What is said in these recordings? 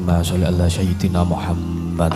Allahumma sholli ala sayyidina Muhammad.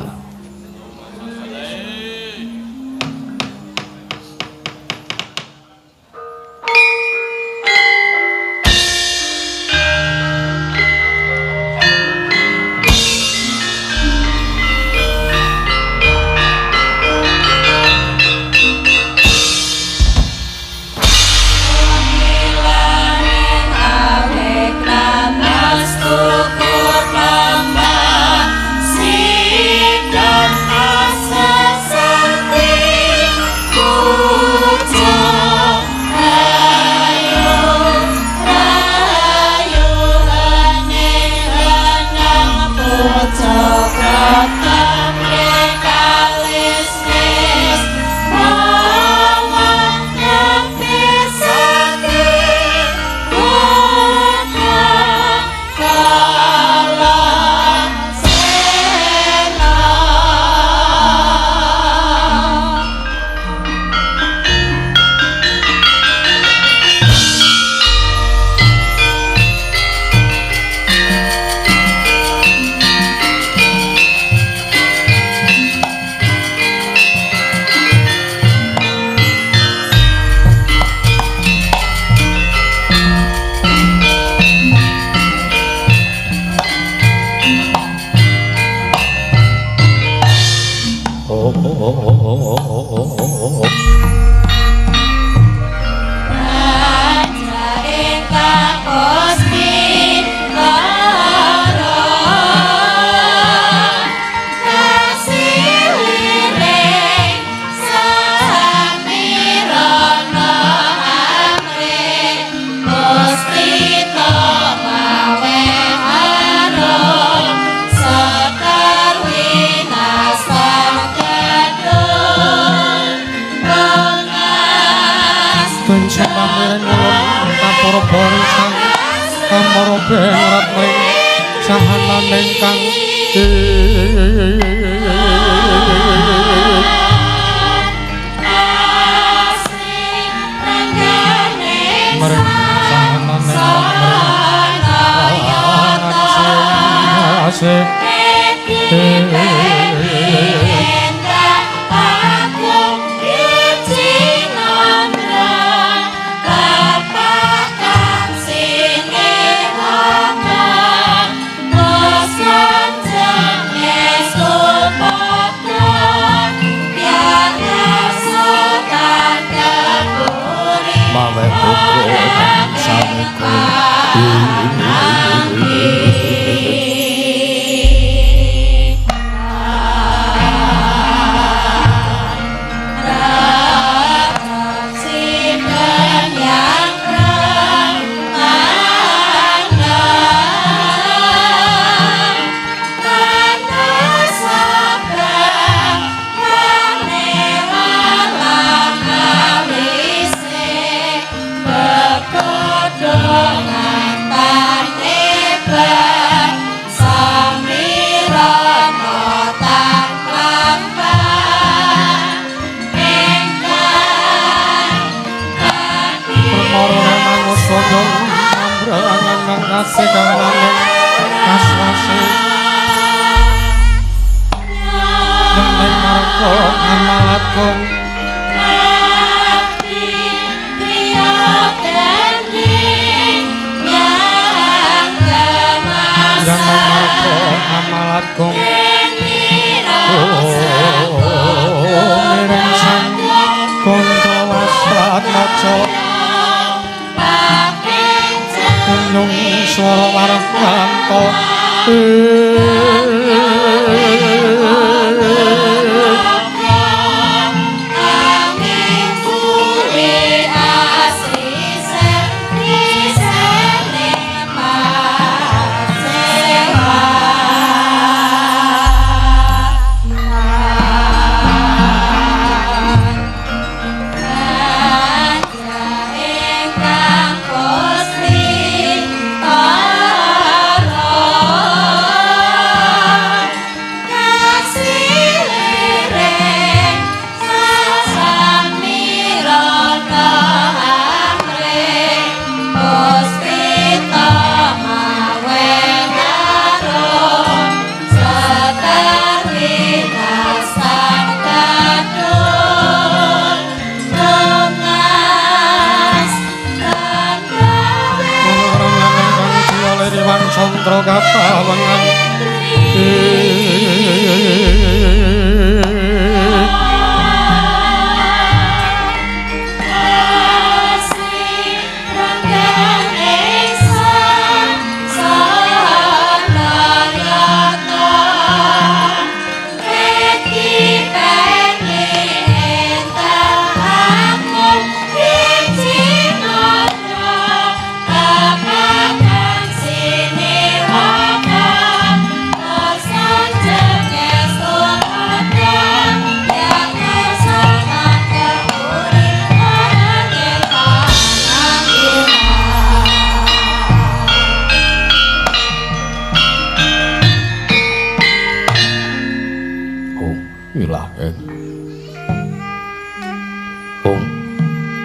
Wilaheng.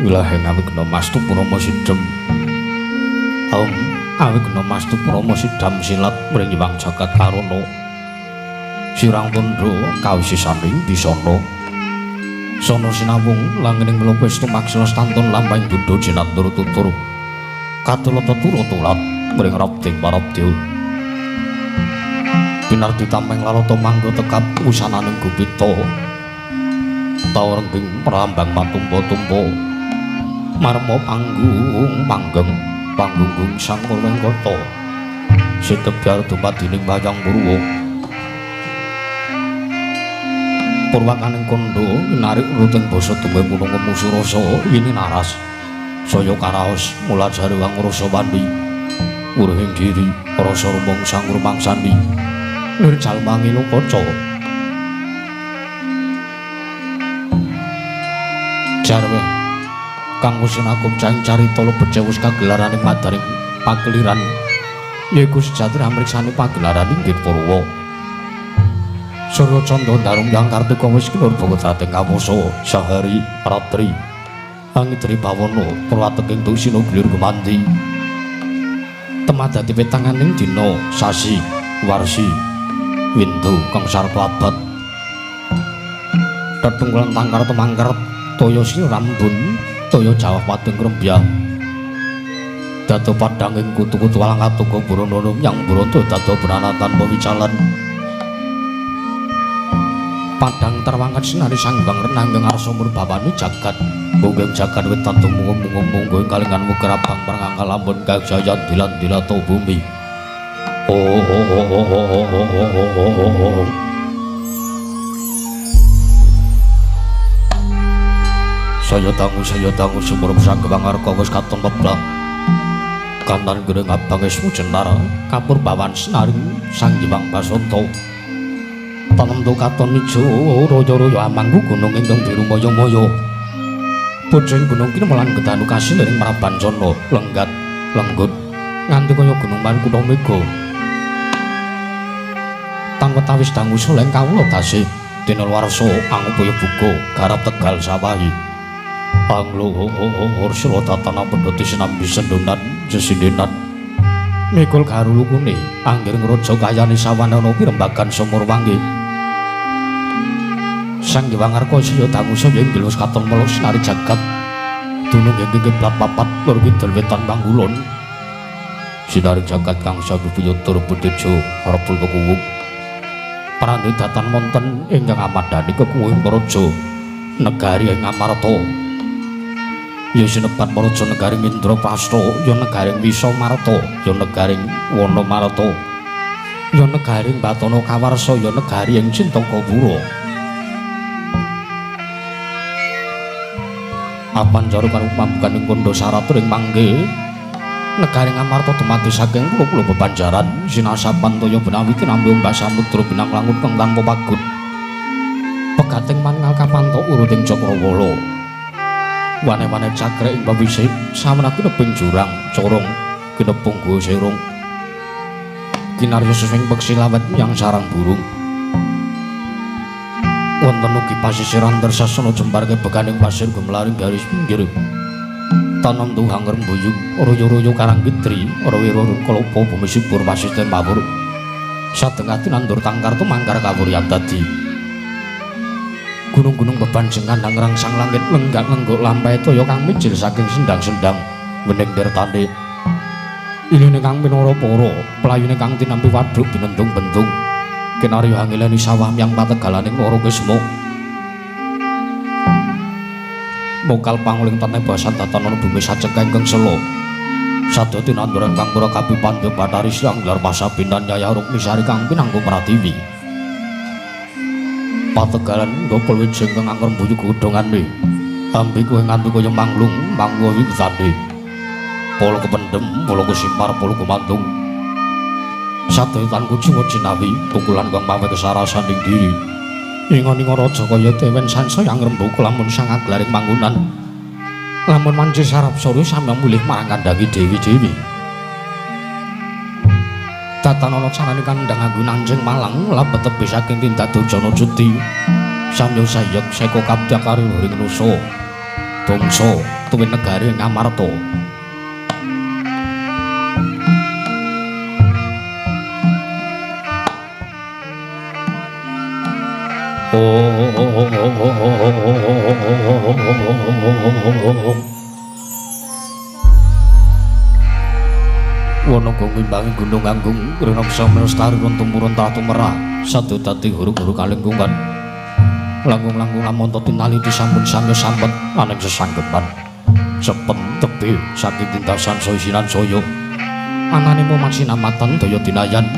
Wilaheng awigna mastu Purama Sidhem. Awigna mastu Purama Sidham silat mring Hyang Jagat Karuna. Sirang tandha kawisisaning disana. Sono sinawung langening melu pesta maksila stantun lampahing Budha Jinatur tutur. Katulata turat mring rabding parabdya. Pinardi tampeng lalata mangga tekap usananing Gupita. Tawengging prambang matumpa-tumpa. Marma panggung sang Wengkata. Sitebyar dumadining wayang Purwa. Purwakaning kandha narik ruting basa dumé punung musuh rasa ini naras. Saya karaos mula jare wang rasa wandi. Urhing diri rasa rumpung sang rumangsani. Lir jalmangi lukaca. Jarwe kang musinakum cang carita lebet wis kagelaraning madaring pakeliran. Yaiku sejatine amriksani pagelaran inggih Purwa. Surya Candra Darung Hyang Kartika wis kinurba dhateng kawasa sahari ratri angitri bawana purwateking tusina gilir gumanti temadati wetanganing dina sasi warsi windu kang sarta abad tetunggulan tangkar temangker toya sinrambun toya jawah pating krembyang dado padhanging kutu-kutu walang atuga burana yang burana dado branatan pawicalan padang terwangkat sinari sang Hyang Renanggeng arsa murbawani jagat mungging jagat wetan tumungum-mungum kalingan mukrabang perangangkal lampun kajayan dilan-dilato bumi. Saya tangu sumur sanggewang arka wis katon peblang kanan gereng abang esmu jenar kapur bawan senaring sang Hyang Basanta. Tanentu katon ijo raya-raya amangku gunung ingkang biru maya-maya. Bojong gunung kini melan gedanu kasil ing Marabancana lenggat lenggut nganti kaya gunung Mankutha Mega. Tanpa tawis dangu soleng kawula tasih dina warsa angupaya buka garap Tegal Sawahi. Anglo ursula tatana pendhoti sinambi sendonan sesindenan. Mikul garulukune anggiring raja kayane sawanana pirembagan sumur wangi. Sang Hyang Arkasya dangu saya inggil wis katon melok sinari jagat dunung ing kiblat papat lor kidul wetan pangkulon. Sinari jagat kang sabubuya tur budheja repul kekuwung. Prandedatan wonten ingkang amadani kekuwung praja negari ing Amarta. Ya sinebat praja negaring Indraprastha, ya negaring Wisamarta, ya negaring Wanamarta, ya negaring Batana Kawarsa, ya negari ing Cintangkapura. Apanjara karo pambukaning kandha saratur ing mangke negaring Amarta dumadi saking pulo-pulo bebanjaran sinasapan toya benawi tinambi ombak samudra benang langut kang tanpa pagut pegating mangal kapanto uruting Cakrawala wane-wane cakre ing pawisik sameneku nebing jurang corong kinepung guwa serung kinarya sesing peksi lawet yang sarang burung wonten ugi pasisiran tersasana jembarke beganing pasir gemlaring garis pinggir tanam tuhang rembuyung royo-royo karang kitri rawira kalapa bumi subur pasisten mawur satengah tinandur tangkar tumangkar kawuryan dadi gunung-gunung bebanjeng kandhang rangsang langit lenggak-lenggok lampahe toya kang mijil saking sendang-sendang wening dirtane ilune kang pinara para playune kang tinampi wadhuk binentung-bentung kinarya hangileni sawah yang pategalaning loro kesmo mokal panguling taneh basan tatanan bumi sacekeng keng selo sadya tinanduran kang pura kapipandya Bathari Siang gelar pasabinan Nyaya Rukmi Sari kang pinangku Pratiwi pategalan gopol wijeng kang angker mbuyu godhongane ambi kowe nganti kaya manglung mangwa wigane polo kependhem polo kusimpar polo kumantung sadetanku jiwa jinawi pukulan kang pawe kesarasan ing diri ingon-ingon raja kaya dewen sansaya ngrembug lamun sang aglaring manggunan lamun manci sarap sore sampeyan mulih marang kandhangi dewi-dewi tatanana carane kandhang anggo nanjing malang labet tebih saking tindak Durjana Juti samyo sayek seko kabdakari ring nusa bangsa tuwin negari Ngamarta. Wono kang ngimbangi gunung anggung rinaksa melestari tumurun tumera sadu dadi huruk-huruk kalengkungan langgung-langgung lamonta tinali disambut samya sambet aning sesanggepan sepet tebih saking tindasan soisinan soyo ananemu maksinamatan daya dinayan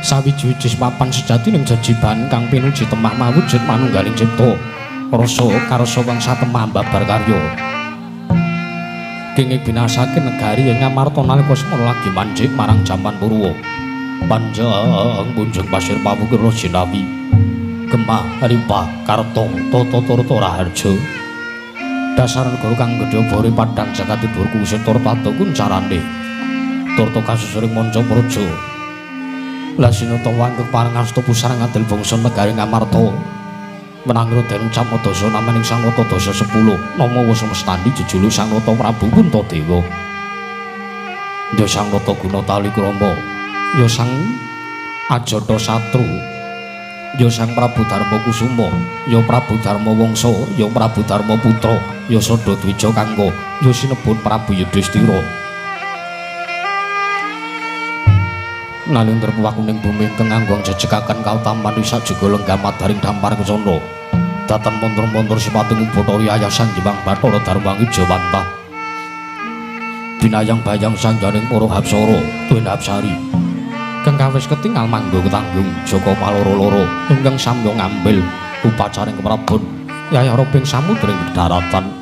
sawiji-wiji papan sejati ning jejiban kang pinuji temah mawujud manunggaling cipta rasa karsa wangsa temah babar karya kenging binasake negari ing Ngamarta nalika semana lagi manjing marang jaman Purwa panjang punjung pasir pawukira jinawi gemah rimpah karta tata turta raharja dasar negara kang gedhe bore padhang jagat tibur kusir turta kun carane turta kasusuring manca praja lasinata wangkek parangastu pusarang adil bangsa negari Ngamarta menangro den Camodasa namaning Sang Ratadasa 10 nama Wasemestani jejuluk Sang Rata Prabu Puntadewa ya Sang Rata Guna Talikrama ya Sang Ajata Satru ya Sang Prabu Darma Kusuma ya Prabu Darma Wangsa ya Prabu Darma Putra ya Sada Dwija Kangka ya sinebut Prabu Yudhistira naling terpuwakuning bumi ingkang nganggung jejegaken kautaman sak juga lenggah madaring dampar kesana datan montor-montor sipating Bathara Yayasan Jembang Bathara Darmangi Jawantah binayang bayang sanjaning para Hapsara tuwin Hapsari kang kawis ketingal manggo tanggung Jaka paloro-loro ingkang samya ngambil upacaring keprabon yayara ping samudring daratan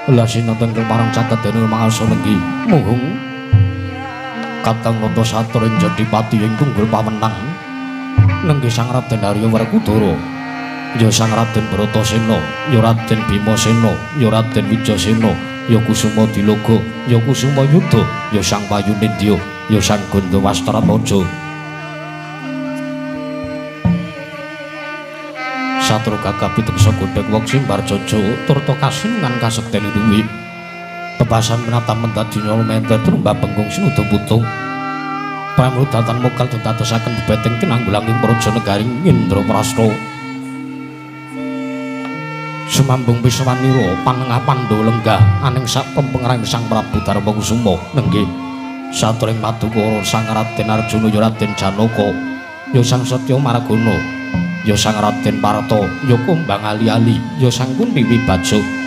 lasinten ing parang caket dening mangasa nenggi muhung Katang Nata Satru ing Jodipati ing tunggul pawenang nenggih Sang Raden Harya Werkudara ya Sang Raden Bratasena ya Raden Bimasena ya Raden Wijasena ya Kusuma Diloga ya Kusuma Yudha ya Sang Payunindya ya Sang Gandawastaramaja Satru gagah piteksa godhek wong simbar jaja turta kasinungan kasektene duwi Pepasan menata mentadina menter trumbak penggung sinuda putung pramudatan mokal ditadosaken bebeteng kinanggulanging praja negaring Indraprasta sumambung Wiswanira panengah Pandhawa lenggah aning sak pempengrang Sang Prabu Darma Kusuma nenggih satring Madukara Sang Raden Arjuna ya Raden Janaka ya Sang Satya Maragana ya Sang Raden Parta ya Kumbang Ali-ali ya Sang Kunti Wibaja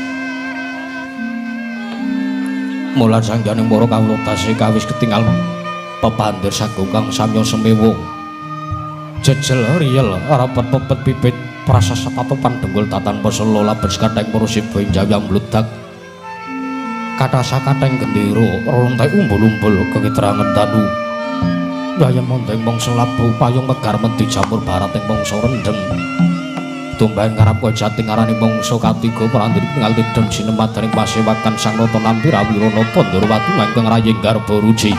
mulan sangjaning para kawula tasih kawis ketingal pepandir sagung kang samya semewa jejel riyel rapat pepet pipit prasasa patopan denggul tatan peselo labes kathah para siba ing jawang bludak kathah sakathah gendera rontek umbul-umbul kekiterangan tanu gaya monteng mangsa labuh payung megar menti jamur barat ing mangsa rendeng tumbang ngarap jati ngarani mangsa katiga prandir tinggal tidem sinemadaning pasewakan Sang Rata Nampi Rawirana Pandharawati ingkang rayeng garba ruci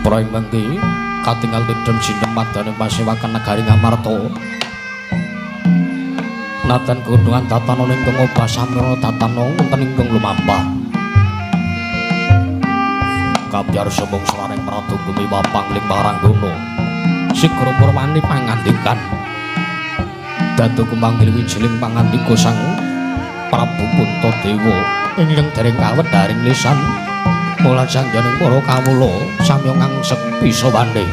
praing mangke katingal tidem sinemadaning pasewakan negari Ngamarta natan gunungan tatana ingkang obah samira tatana wonten ingkang lumampah kabyar somong selaring Pratu Gumi Wapangling Paranggana Sigra Purwani pangandikan dadu kumanggil wijiling pangandika Sang Prabu Puntadewa ingkang dereng kawedharing lisan mulan sangjaning para kawula samya ngangsek bisa wani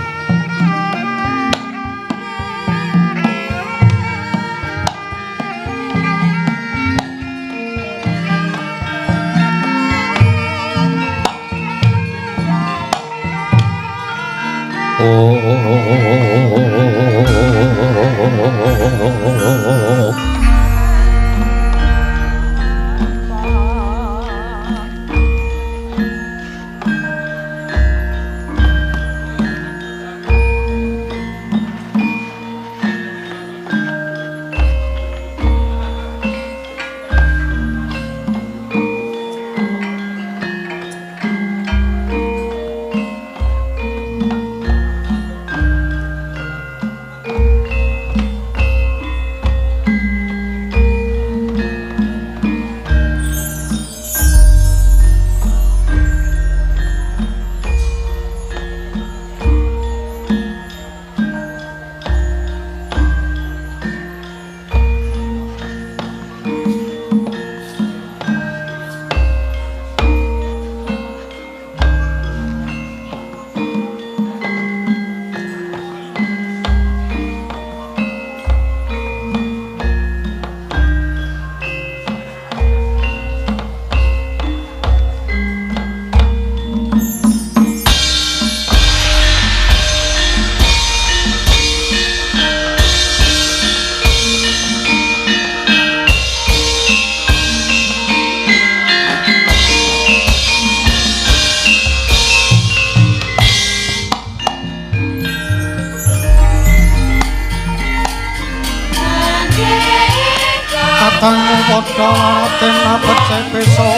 Padha raten apece peso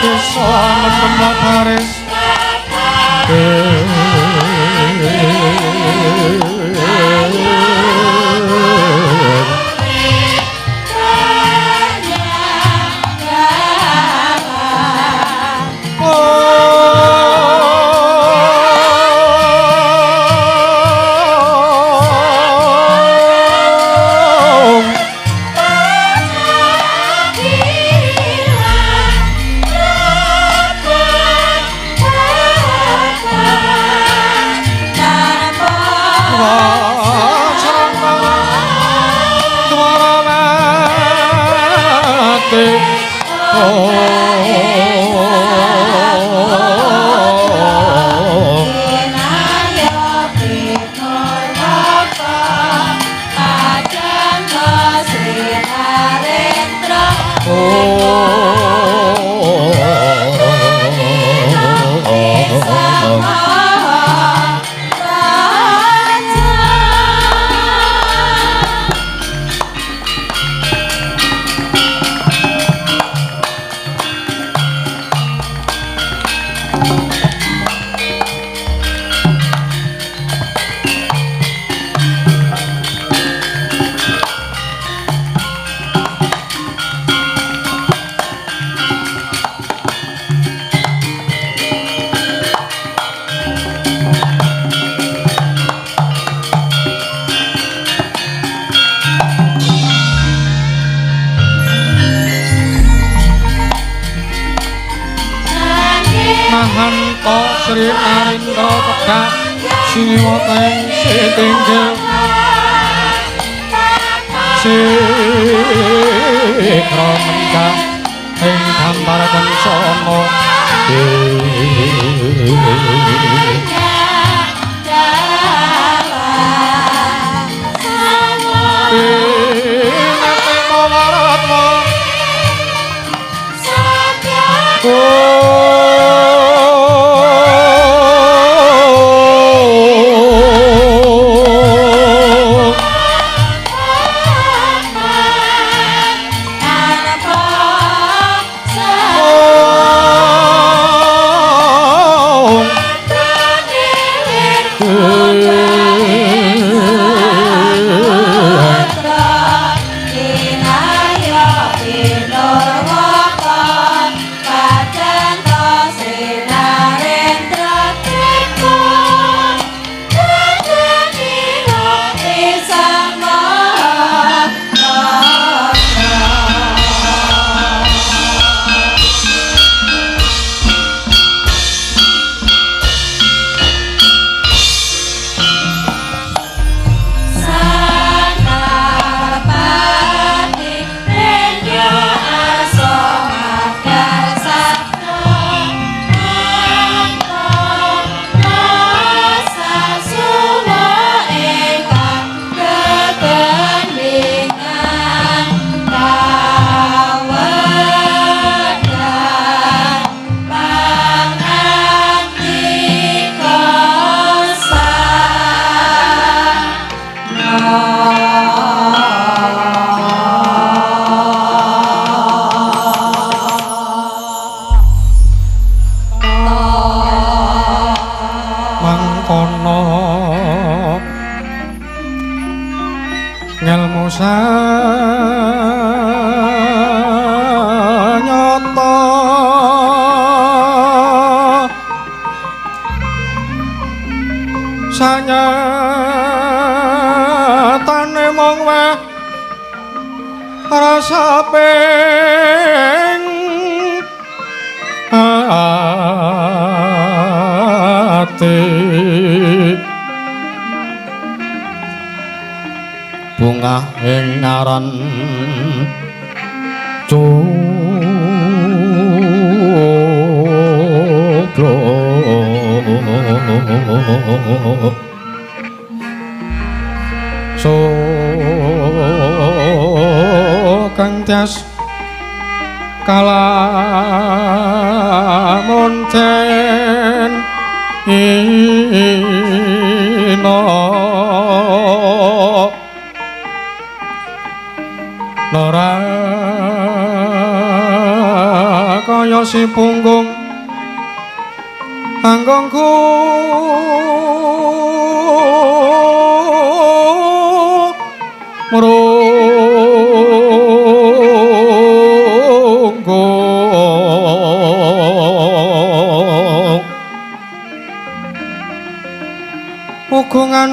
Peso menemu baris Sri Narendra Tegak Siniwateng Sitinggil Sikra menggah ing gambar kencana ngelmu sanyata sanyatane mung weh rasa ping ati bunga ing ngaran joglo so kang tias kalamonten ino Nora si punggung anggongku merunggung ugungan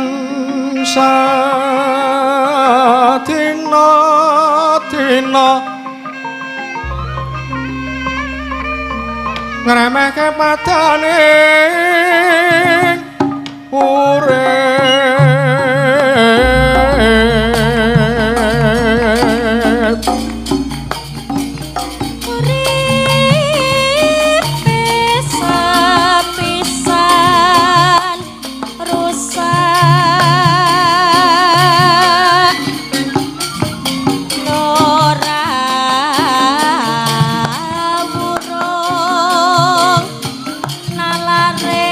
satina-tina ngremehke padane urip pisan rusak ora wurung nalare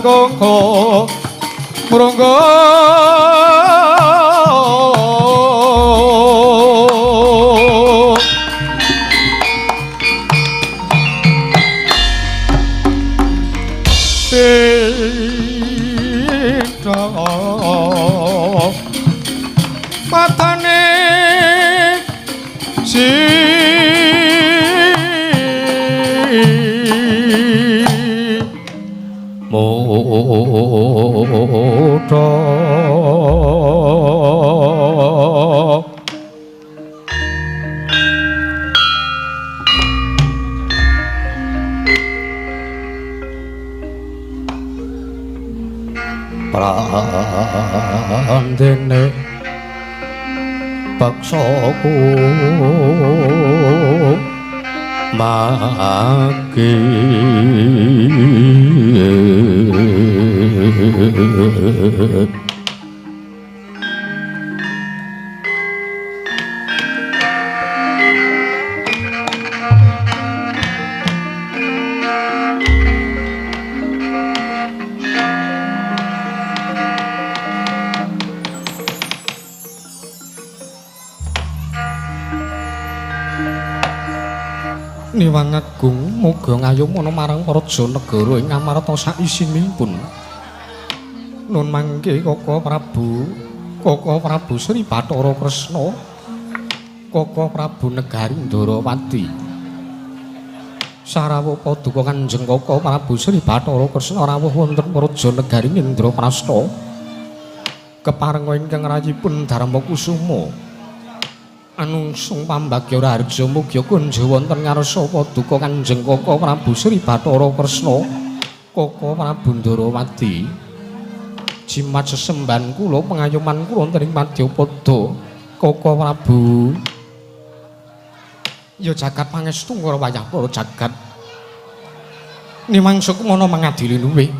koko murunggo beda matane si modho prandene paksaku maki Niwang Agung muga ngayomana marang Raja Negara ing amarta saisinipun. Nun mangke Koko Prabu Sri Bathara Kresna, Koko Prabu Negari Ndarawati. Sarawuh paduka Kanjeng Koko Prabu Sri Bathara Kresna rawuh wonten Raja Negari Indraprasta. Keparenga ingkang rayipun Darmakusuma. Anungsung pambagya raharja mugia kunja wonten ngarsa paduka Kanjeng Koko Prabu Sri Bathara Kresna, Koko Prabu Ndarawati. Jimat sesembahan kula pengayoman kula wonten ing Madyapada, Koko Prabu. Ya jagat pangestu ora wayah para jagat. Nimangsa kumana mangadili luwih.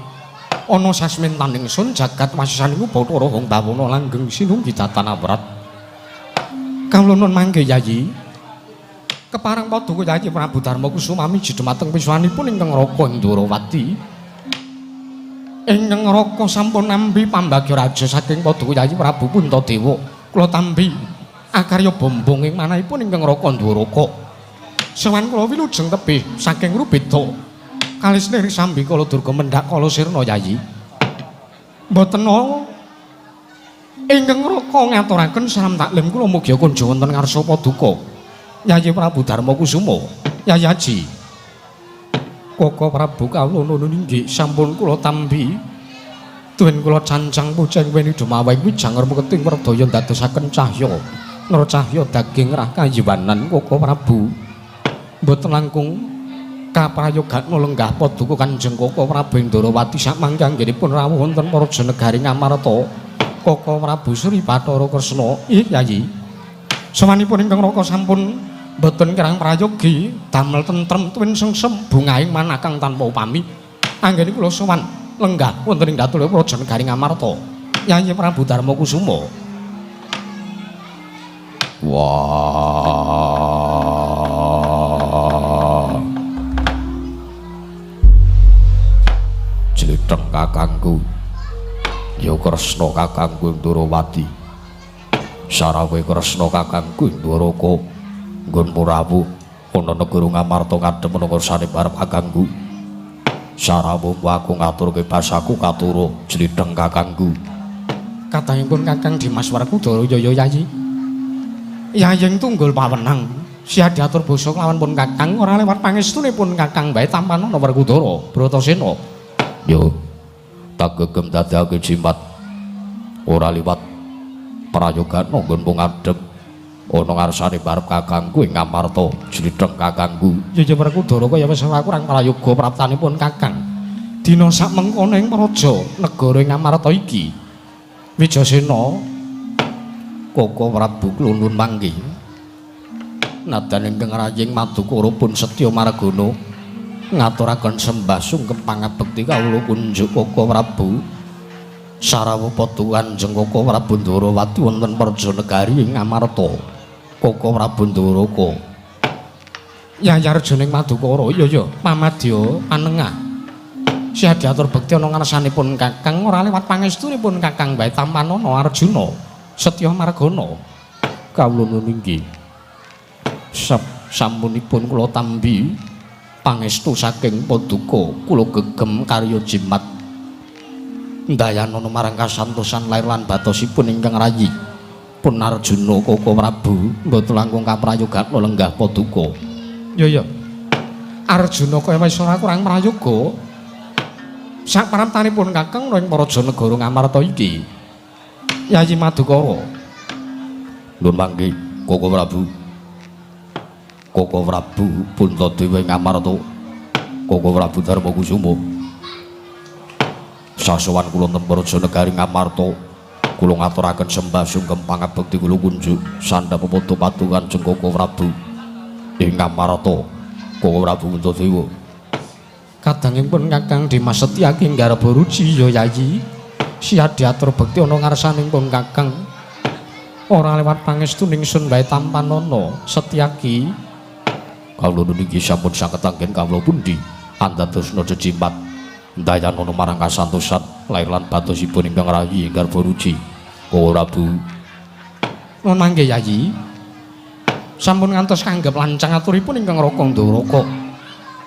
Ana sasmintan ingsun jagat wasisanipun Bathara Hong Bawana langgeng sinunggi tatanawrat. Kawula nun mangke Yayi. Kepareng paduka Yayi Prabu Darmakusuma miji dhumateng piswanipun ingkang Raka Ndarawati. Ingkang Raka sampun nampi pambagya raja saking paduka Yayi Prabu Puntadewa. Kula tampi akarya bombong ing manahipun ingkang Raka Ndwaraka. Sawan kula wilujeng tebih saking Rubeda. Kalis nir sambi kala durga mendhak kala sirna Yayi. Mboten ana ingkang Raka ngaturaken salam taklim kula mugi kunjuk wonten ngarsa paduka. Yayi Prabu Darmakusuma, Yayi Aji. Koko Prabu kawula nuwun inggih sampun kula tambi. Tuwin kula cancang puceng weni dumawing wijang remeketing werdaya dadosaken cahya. Nara cahya daging rah kayiwanan Koko Prabu. Mboten langkung kaprayogan lenggah paduka Kanjeng Koko Prabu Indrawati samangke anggenipun rawuh wonten para janegari Ngamarta. Koko Prabu Sri Bathara Kresna, Yayi. Sawanipun ingkang Raka sampun boten kirang prayogi damel tentrem tuwin sengsem bungahing manakang tanpa upami. Anggene kula sowan lenggah wonten ing datul praja negari Ngamarta. Yayi Prabu Darmakusuma. Wah. Jlitheng kakangku. Ya Kresna kakangku Ndrawati. Sarawe Kresna kakangku Ndwaraka. Nggon Prabu ana negara Ngamarta ngadhep menapa sane barep kakangku. Sarawuh aku ngaturke basaku katura jlitheng kakangku. Katahipun Kakang Dimas Werkudara Yaya Yayi. Yaying tunggul pawenang siya diatur basa kelawan pun Kakang ora lewat pangestunipun Kakang bae Tampanana Werkudara Bratasena. Yo tak gegem dadake jimat ora liwat prayogan nggon mung ngadhep ana ngarsane barep kakangku ing Ngamarta jlitheng kakangku. Yaya Werkudara kaya wis ora kurang prayoga praptanipun Kakang. Dina sak mengkono ing praja negara ing Ngamarta iki Wijasena Koko Prabu klunun mangke. Nadan ingkang raying Madukara pun setya margana ngaturaken sembah sungkem pangabekti kawula kunjuk Koko Prabu. Sarawuh paduka Kanjeng Koko Prabu Ndrawati wonten praja negari ing Ngamarta. Koko Prabu Ndwaraka. Yayi Arjuning Madukara, iya pamadya panengah. Siya diatur bekti ana ngarsanipun Kakang ora lewat pangestunipun Kakang bae Tampanana Arjuna Setya Margana. Kawula nuwun inggih. Sampunipun kula tambi pangestu saking paduka kula gegem karya jimat ndayanana marang kasantosan lair lan batosipun ingkang rayi pun Arjuna Koko Prabu mboten langkung kaprayogan lenggah paduka. Ya Arjuna kaya wis ora kurang prayoga sak praptanipun Kakang ing Praja Negara Ngamarta iki. Yayi Madukara. Nuwun mangke Koko Prabu. Koko Prabu Puntadewa ing Ngamarta. Koko Prabu Darmakusuma. Sasowan kula ten Praja Negari Ngamarta, kula ngaturaken sembah sungkem pangabekti kula kunjuk sandhap padha padukan Kanjeng Koko Prabu ing Ngamarta. Koko Prabu Puntadewa. Kadangipun Kakang Dimas Setyaki nggarap ruci ya Yayi. Siya diatur bekti ana ngarsanipun Kakang. Ora lewat pangestuning Sun bae Tampanana Setyaki. Kawula niki sampun saged anggen kawula pundi andadosna jejimat ndayanana marang kasantosan lair lan batosipun ingkang rayi garba ruci. Koko Prabu. Nuwun mangke Yayi. Sampun ngantos kanggep lancang aturipun ingkang Raka Ndwaraka.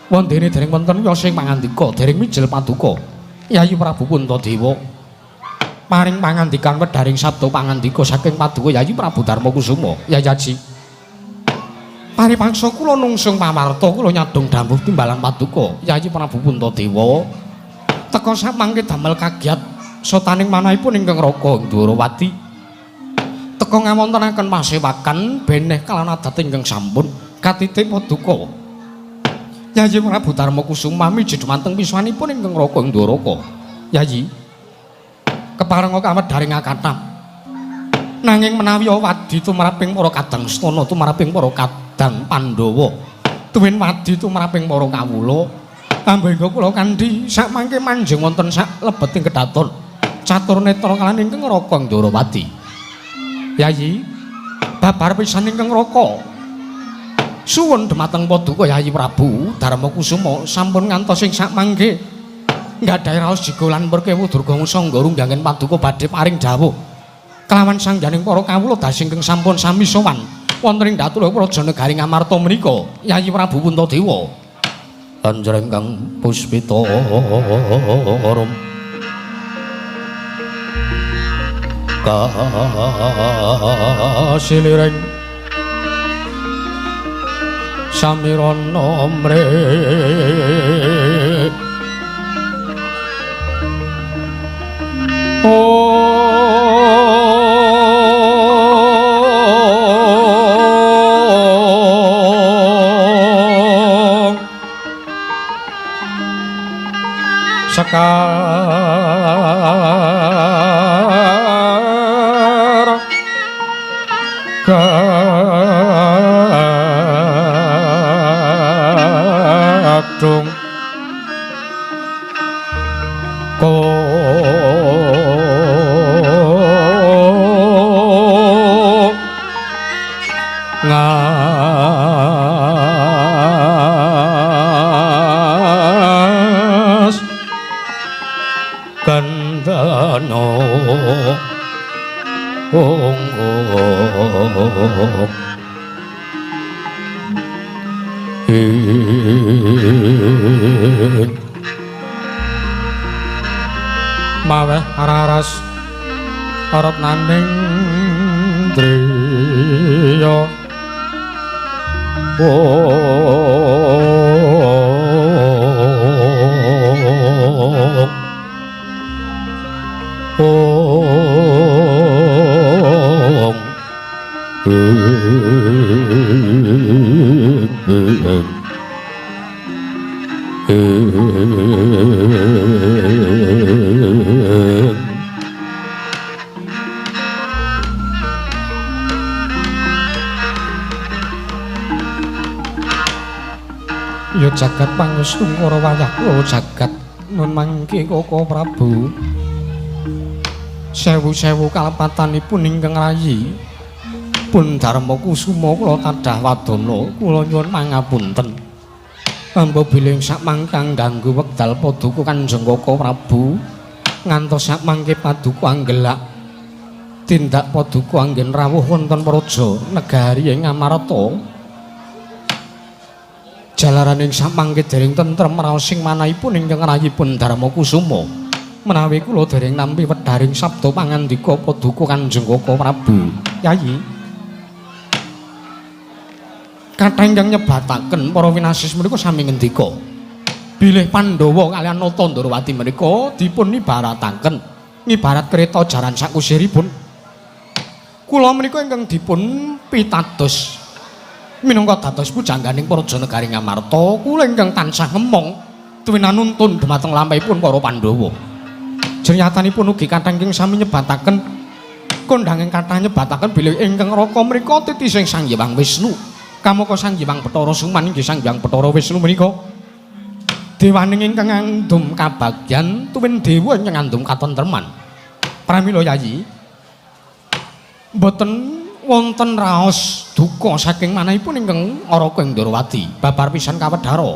Wondene dereng wonten wiyasa ing pangandika dereng mijil paduka. Yayi Prabu Puntadewa paring pangandikan wedharing sabda pangandika saking paduka Yayi Prabu Darmakusuma. Yayi Aji. Paripaksa kula nungsung pamarta kula nyadong dawuh timbalan paduka Yayi Prabu Puntadewa. Teka samangke damel kagiat sotaning manahipun ingkang Raka Ndwarawati. Teka ngawontenaken pasewakan beneh kalawan adat ingkang sampun katitik paduka Yayi Prabu Darmakusuma miji dumateng piswanipun ingkang Raka Ndwaraka. Yayi keparenga kawedharing akathah. Nanging menawi wadi tumraping para kadang stana tumraping para kadang Pandhawa, tuwin wadi tumraping para kawula, tambahingga kula kanthi sakmangke manjing wonten sak lebeting kedhaton catur netra kaliyan ingkang Raka Ndwarawati. Yayi, babar pisan ingkang Raka suwun dhumateng paduka Yayi Prabu Darmakusuma sampun ngantos ing sakmangke nggadahi raos jigo lan perkewu Durga Sangga runggangen paduka badhe paring dawuh kelawan sangjaning para kawula dasih ingkang sampun sami sowan wonten ing Datulah Praja Negari Ngamarta menika Yayi Prabu Puntadewa anjreng kang puspita rum kasilireng samirana mre sekar kadung ngas kandhana maweh araras arep naning driya ya jagat pangestungkara wayah kula jagat nun mangke Koko Prabu sewu-sewu kalepatanipun ingkang rayi pun Darma Kusuma kula tadah wadana kula nyuwun pangapunten amba bilih sak mangkang ganggu wekdal paduka Kanjeng Koko Prabu ngantos sak mangke paduka anggelak tindak paduka anggen rawuh wonten Praja Negari ing Ngamarta jalaraning samangke dereng tentrem raosing manahipun ingkang rayipun Darma Kusuma menawi kula dereng nampi wedharing sabda pangandika paduka Kanjeng Koko Prabu Yayi kathah ingkang nyebataken para winasis menika sami ngendika bilih Pandhawa kaliyan Nata Ndarawati menika dipun ibarataken ngibarat kereta jaran sakusiripun kula menika ingkang dipun pitados minangka dados pujangganing Praja Negari Ngamarta kula ingkang tansah ngemong tuwin nuntun dhumateng lampahipun para Pandhawa. Jenyatanipun ugi kathah ingkang sami nyebataken kondhanging kathah nyebataken bilih ingkang raka mriku titising Sang Hyang Wisnu. Kamangka Sang Hyang Bathara Suman inggih Sang Hyang Bathara Wisnu menika dewaning ingkang ngandum kabagyan tuwin dewa ingkang ngandum katentreman. Pramila Yayi mboten wonten raos duka saking manahipun ingkang Araka Ndarawati babar pisan kawedhara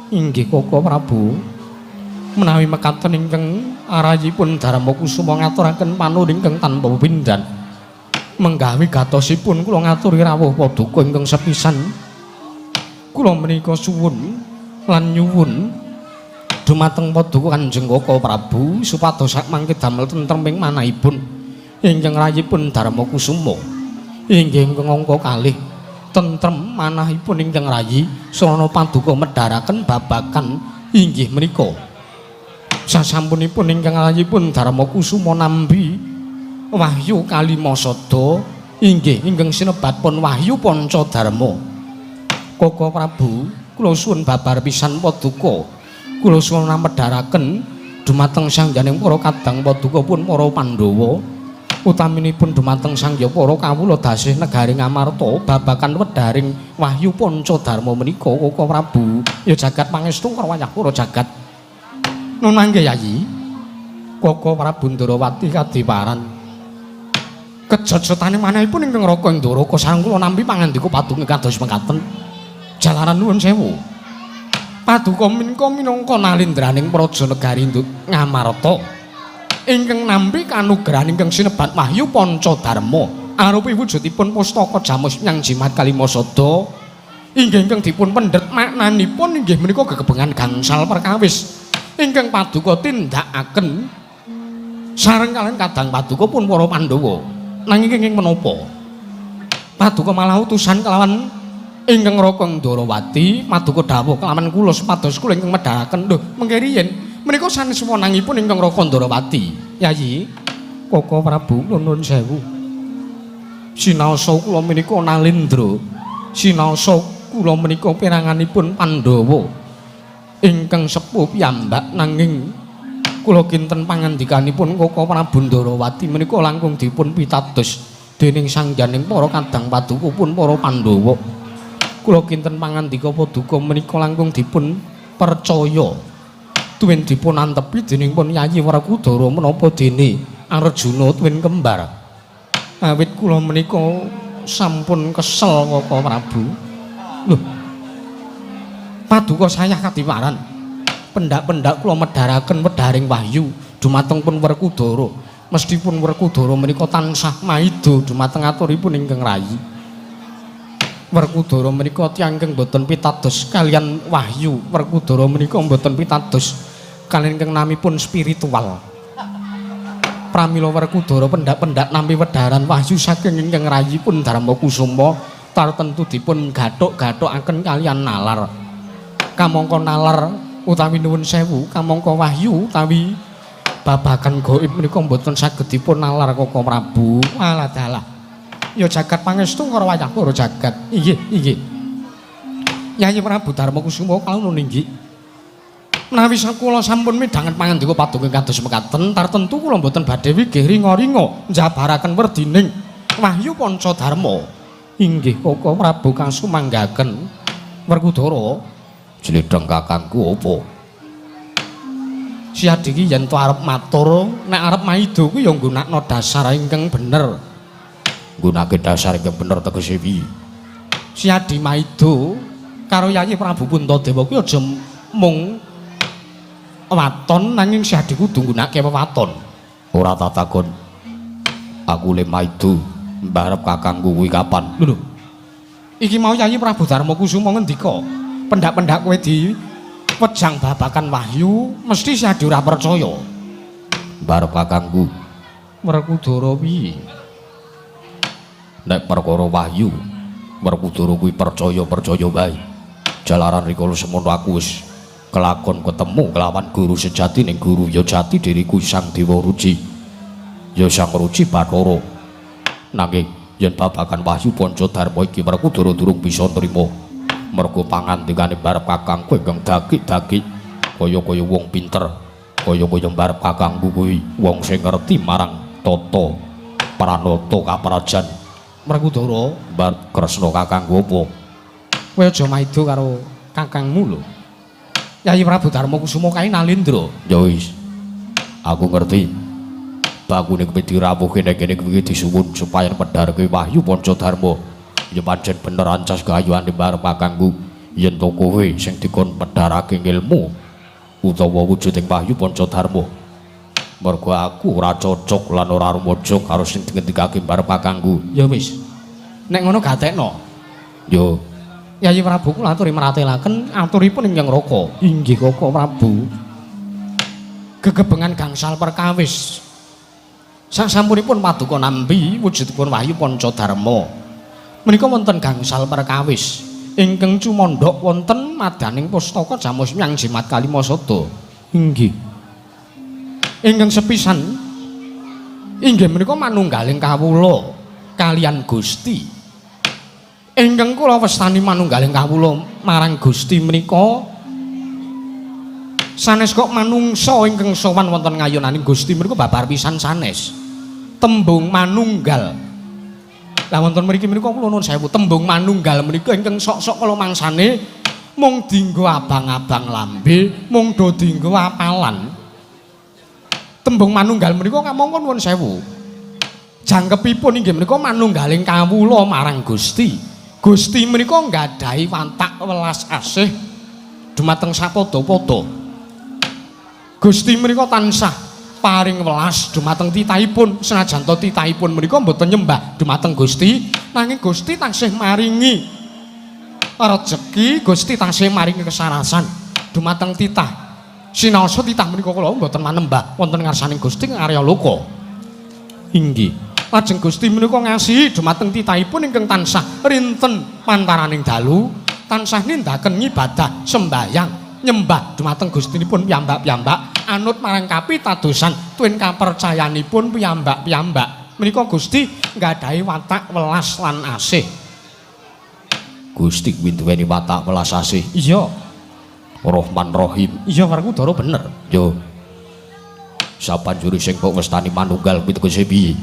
inggih Koko Prabu menawi mekaten ingkang arayipun Darma Kusuma ngaturaken panuwun ingkang tanpa pepindhan menggawi gatosipun kula ngaturi rawuh paduka ingkang sepisan kula menika suwun lan nyuwun dumateng paduka Kanjeng Koko Prabu supados sak mangke damel tentrem ing manahipun ingkang rayipun Darma Kusuma inggih ingkang angka kalih tentrem manahipun ingkang rayi sarana paduka medharaken babagan inggih menika sasampunipun ingkang rayipun Darma Kusuma nambi wahyu kalimasada inggih ingkang sinebat pun wahyu Pancadarma Koko Prabu kula suwun babar pisan paduka kula suwun medharaken dumateng sangjaning para kadang paduka pun para Pandhawa utaminipun dumateng sangya para kawula dasih negari Ngamarta babagan wedharing wahyu Pancadarma menika Koko Prabu ya jagat pangestu karo wayah para jagat nun mangke Yayi Koko Prabu Ndarawati kadiparan kejejotane manahipun ingkang Raka Ndoraka sareng kula nampi pangandika paduka kados mekaten jalaran nuwun sewu paduka minangka nalindraning Praja Negari Ngamarta ingkang nampi kanugrahan ingkang sinebat Wahyu Pancadarma arupi wujudipun pustaka Jamus Nyang Jimat Kalimasada inggih ingkang dipun pendhet maknanipun inggih menika gegebengan gangsal perkawis ingkang paduka tindakaken sareng kaliyan kadang paduka pun para Pandhawa nanging ing menapa paduka malah utusan kelawan ingkang Raka Ndarawati paduka dawuh kelawan kula supados kula ingkang medharaken lho mengke riyen menika sanes wonangipun ingkang Raka Ndarawati Yayi Koko Prabu nuwun sewu sinaosa kula menika Nalendra sinaosa kula menika piranganipun Pandhawa ingkang sepuh piyambak nanging kula kinten pangandikanipun Koko Prabu Ndarawati menika langkung dipun pitados dening sangjaning para kadang paduka pun para Pandhawa kula kinten pangandika paduka menika langkung dipun percaya tuwin dipun antepi dening pun Yayi Werkudara menapa dene Arjuna tuwin kembar awit kula menika sampun kesel Koko Prabu lho paduka sayah kadiparan pendak-pendak kula medharaken wedharing wahyu dumateng pun Werkudara mestipun Werkudara menika tansah maida dumateng aturipun ingkang rayi Werkudara menika tiyang ingkang boten pitados kalian wahyu Werkudara menika boten pitados kalian ingkang namipun spiritual pramila Werkudara pendak-pendak nampi wedharan wahyu saking ingkang rayi pun Darmakusuma tartentu dipun gathuk-gathukaken kalian nalar kamangka nalar utawi nuwun sewu kamangka wahyu utawi babagan gaib menika mboten saged dipun nalar Koko Prabu alah dalah ya jagat pangestu karo wayah para jagat inggih Yayi Prabu Darmakusuma kawula nggih menawi kula sampun midhanget pangandika paduka kados mekaten tartentu kula mboten badhe wigih ringa-ringa njabaraken werdining Wahyu Pancadarma inggih Koko Prabu kasumanggaken Werkudara Jledheng kakangku apa? Si Adi ki yen to arep matur, nek arep maida kuwi ya nggunakno dasar ingkang bener. Nggunake dasar ingkang bener tegese piye? Si Adi maida karo Yayi Prabu Puntadewa kuwi aja mung waton nanging si Adi kudu nggunakake wewaton. Ora tak takon. Aku le maida mbarep kakangku kuwi kapan? Lho. Iki mau Yayi Prabu Darmakusuma ngendika. Pendak-pendak kowe di wejang babakan wahyu mesti si Adi ora percaya. Barep kakangku Werkudara piye? Nek perkara wahyu Werkudara kuwi percaya wae. Jalaran rikala semono aku wis kelakon ketemu kelawan guru sejati ning guru ya jati diriku Sang Dewa Ruci. Ya Sang Ruci Bathara. Nanging yen babakan wahyu Pancadarma iki Werkudara durung bisa nrimo. Mergo pangandikane barep kakangku ingkang dagik-dagik kaya-kaya wong pinter kaya-kaya barep kakangku kuwi wong sing ngerti marang tata pranata kaprajan Werkudara barep Kresna kakangku apa kowe aja maida karo kakangmu lho Yayi Prabu Darmakusuma kae Nalendra ya wis aku ngerti bakune kuwi dirawuhke nek kene kuwi disuwun supaya medharke Wahyu Pancadarma ya pancen bener ancas gayuhane barep kakangku yen to kowe sing dikon medharake ilmu utawa wujuding Wahyu Pancadarma mergo aku ora cocok lan ora rumaja karo sing dingendikake barep kakangku ya wis nek ngono gatekno yo Yayi Prabu kula aturi maratelaken aturipun ingkang Raka inggih Koko Prabu gegebengan gangsal perkawis sasampunipun paduka nampi wujudipun Wahyu Pancadarma menika wonten gangsal perkawis ingkang cumandhak wonten madaning pustaka Jamus Nyang Jimat Kalimasada inggih ingkang sepisan inggih menika manunggaling kawula kalian Gusti ingkang kula westani manunggaling kawula marang Gusti menika sanes kok manungsa ingkang sowan wonten ngayonaning Gusti menika babar pisan sanes tembung manunggal. Lah wonten mriki menika kula nuwun sewu tembung manunggal menika ingkang sok-sok kala mangsane mung dienggo abang-abang lambe, mung do dienggo apalan. Tembung manunggal menika kamangka nuwun sewu. Jangkepipun inggih menika manunggaling kawula marang Gusti. Gusti menika nggadahi watak welas asih dumateng sapada-pada. Gusti menika tansah paring welas dumateng titahipun senajan to titahipun menika mboten nyembah dumateng Gusti nanging Gusti tansih maringi rejeki Gusti tansih maringi kesarasan dumateng titah sinaosa titah menika kula mboten manembah wonten ngarsaning Gusti ing area loka inggih lajeng Gusti menika ngasihi dumateng titahipun ingkang tansah rinten pantaraning dalu tansah nindaken ngibadah sembahyang nyembah dumateng Gustinipun piyambak-piyambak anut marang kapitadosan tuwin kapercayanipun piyambak-piyambak menika Gusti nggadahi watak welas lan asih Gusti kuwi duweni watak welas asih iya Rahman Rahim iya Werkudara bener yo sapanjure sing kok westani manunggal kuwi tegese piye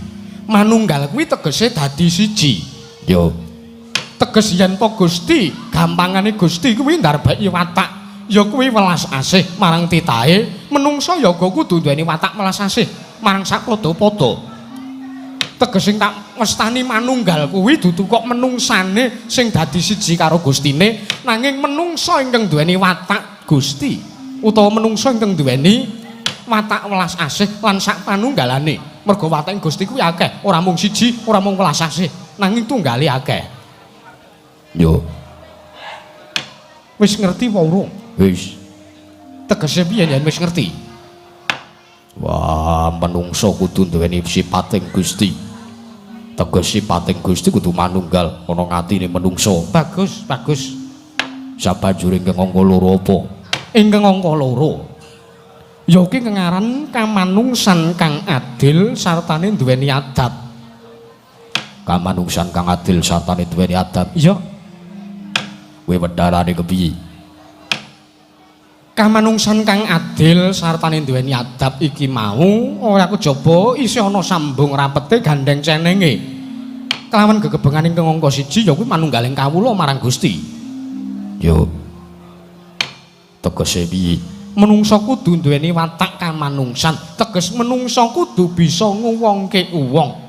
manunggal kuwi tegese dadi siji yo teges yen to Gusti gampangane Gusti kuwi ndarbeki watak ya kuwi welas asih marang titahe menungsa ya kudu duweni watak welas asih marang sapada-pada tegese tak mestani manunggal kuwi dudu kok menungsane sing dadi siji karo Gustine nanging menungsa ingkang duweni watak Gusti utawa menungsa ingkang duweni watak welas asih lan sak panunggalane merga watake Gusti kuwi akeh ora mung siji ora mung welas asih nanging tunggale akeh yo wis ngerti apa urung wis tegese piye yen wis ngerti wah menungsa kudu duweni sipating Gusti teges sipating Gusti kudu manunggal ana ngatine menungsa bagus bagus sabanjure ingkang angka loro apa ingkang angka loro ya iki kengaran kamanungsan kang adil sartane duweni adab kamanungsan kang adil sartane duweni adab iya kowe wedharane kepiye kamanungsan kang adil sartane duweni adab iki mau ora kejaba isih ana sambung rapete gandeng cenenge kelawan gegebengan ingkang angka 1 ya kuwi manunggaling kawula marang Gusti yo tegese piye menungsa kudu duweni watak kamanungsan teges menungsa kudu bisa nguwongke wong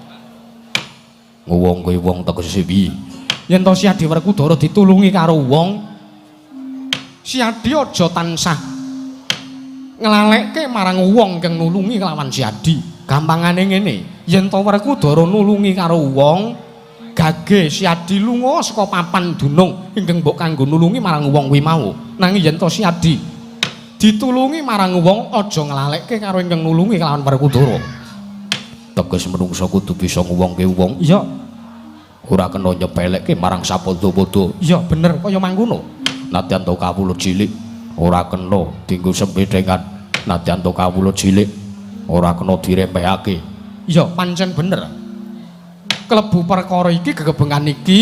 ngwongke wong tegese piye yen to Si Adi Werkudara ditulungi karo wong Si Adi aja tansah nglalekke marang wong kang nulungi kelawan Si Adi gampangane ngene yen to Werkudara nulungi karo wong gage Si Adi lunga saka papan dunung ingkang mbok kanggo nulungi marang wong kuwi mau nanging yen to Si Adi ditulungi marang wong aja nglalekke karo ingkang nulungi kelawan Werkudara teges menungsa kudu bisa nguwongke wong iya ora kena nyepelekke marang sapada-pada iya bener kaya mangkono nadyan to kawula cilik ora kena dienggo sempedengan nadyan to kawula cilik ora kena diremehake iya pancen bener klebu perkara iki gegebengan iki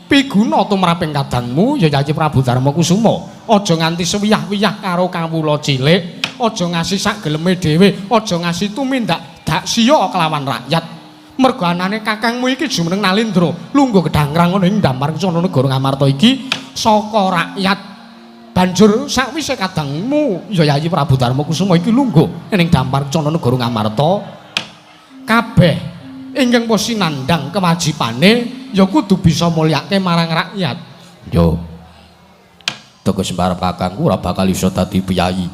piguna tumraping kadangmu ya Yayi Prabu Darmakusuma aja nganti sewiyah-wiyah karo kawula cilik aja ngasih sak geleme dhewe aja ngasih tumindak dak sia kelawan rakyat mergo anane kakangmu iki jumeneng Nalindra lungguh gedhangrang ana ing Damarcana negara Ngamarta iki saka rakyat banjur sakwise kadangmu ya Yayi Prabu Darmakusuma iki lungguh ning Damarcana negara Ngamarta kabeh ingkang posinandhang kewajibane ya kudu bisa mulyake marang rakyat yo teges barep kakangku ora bakal iso dadi piyayi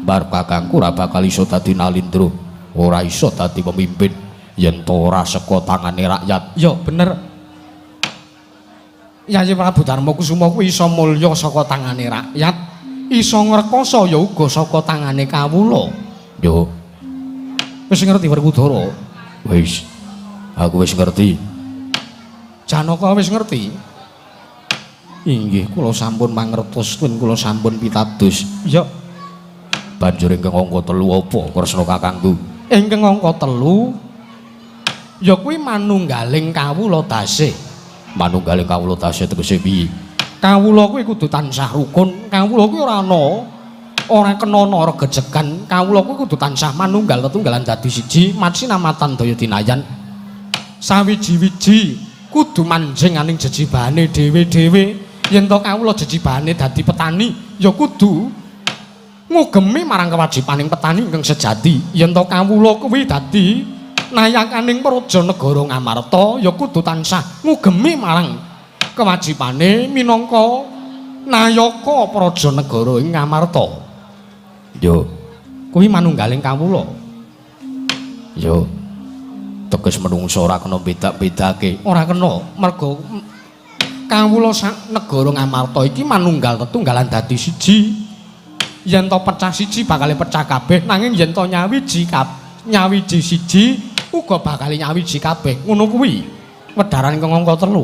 barep kakangku ora bakal iso dadi Nalindra ora iso dadi pemimpin yen to ora saka tangane rakyat ya bener Yayi Prabu Darmakusuma kuwi iso mulya saka tangane rakyat iso ngrekoso ya uga saka tangane kawula yo wis ngerti Werkudara wis aku wis ngerti Janaka wis ngerti inggih kula sampun mangertos tuwin kula sampun pitados ya banjur ingkang angka 3 apa Kresna kakangku ingkang angka 3 ya kuwi manunggaling kawula tasih manunggaling kawula tasih tegese piye kawula kuwi kudu tansah rukun kawula kuwi ora kena ana regejekan kawula kuwi kudu tansah manunggal tetunggalan dadi siji matsinamatan daya dinayan sawiji-wiji kudu manjing aning jejibahane dhewe-dhewe yen to kawula jejibahane dadi petani ya kudu ngugemi marang kewajibaning petani ingkang sejati yen to kawula kuwi dadi nayakaning praja negara Ngamarta ya kudu tansah ngugemi marang kewajibane minangka nayaka praja negara ing Ngamarta yo kuwi manunggaling kawula Yo teges menungso ora kena beda-bedake. Ora kena merga kawula sak negara Ngamarta iki manunggal tetunggalan dadi siji. Yen to pecah siji bakal pecah kabeh, nanging yen to nyawiji siji uga bakal nyawiji kabeh. Ngono kuwi wedharan kang angka 3.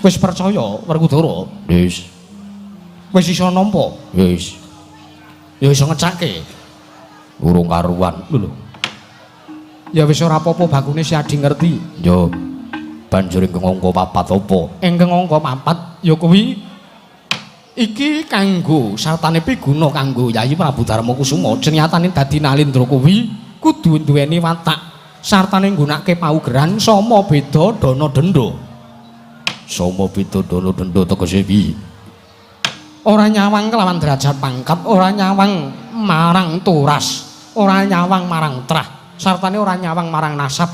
Wis percaya Werkudara? Wis. Wis iso nampa? Wis. Ya iso ngecake. Urung karuan. Lho. Ya wis ora apa-apa bakune si Adi ngerti. Yo banjur ingkang angka 4 apa? Ingkang angka 4 ya kuwi iki kanggo sartane piguna kanggo Yayi Prabu Darmakusuma. Cenyatane dadi Nalendra kuwi kudu duweni watak sartane nggunakake paugeran sama beda dana denda. Sama beda dana denda tegese piye? Ora nyawang kelawan derajat pangkat, ora nyawang marang turas, ora nyawang marang trah, sartane ora nyawang marang nasab.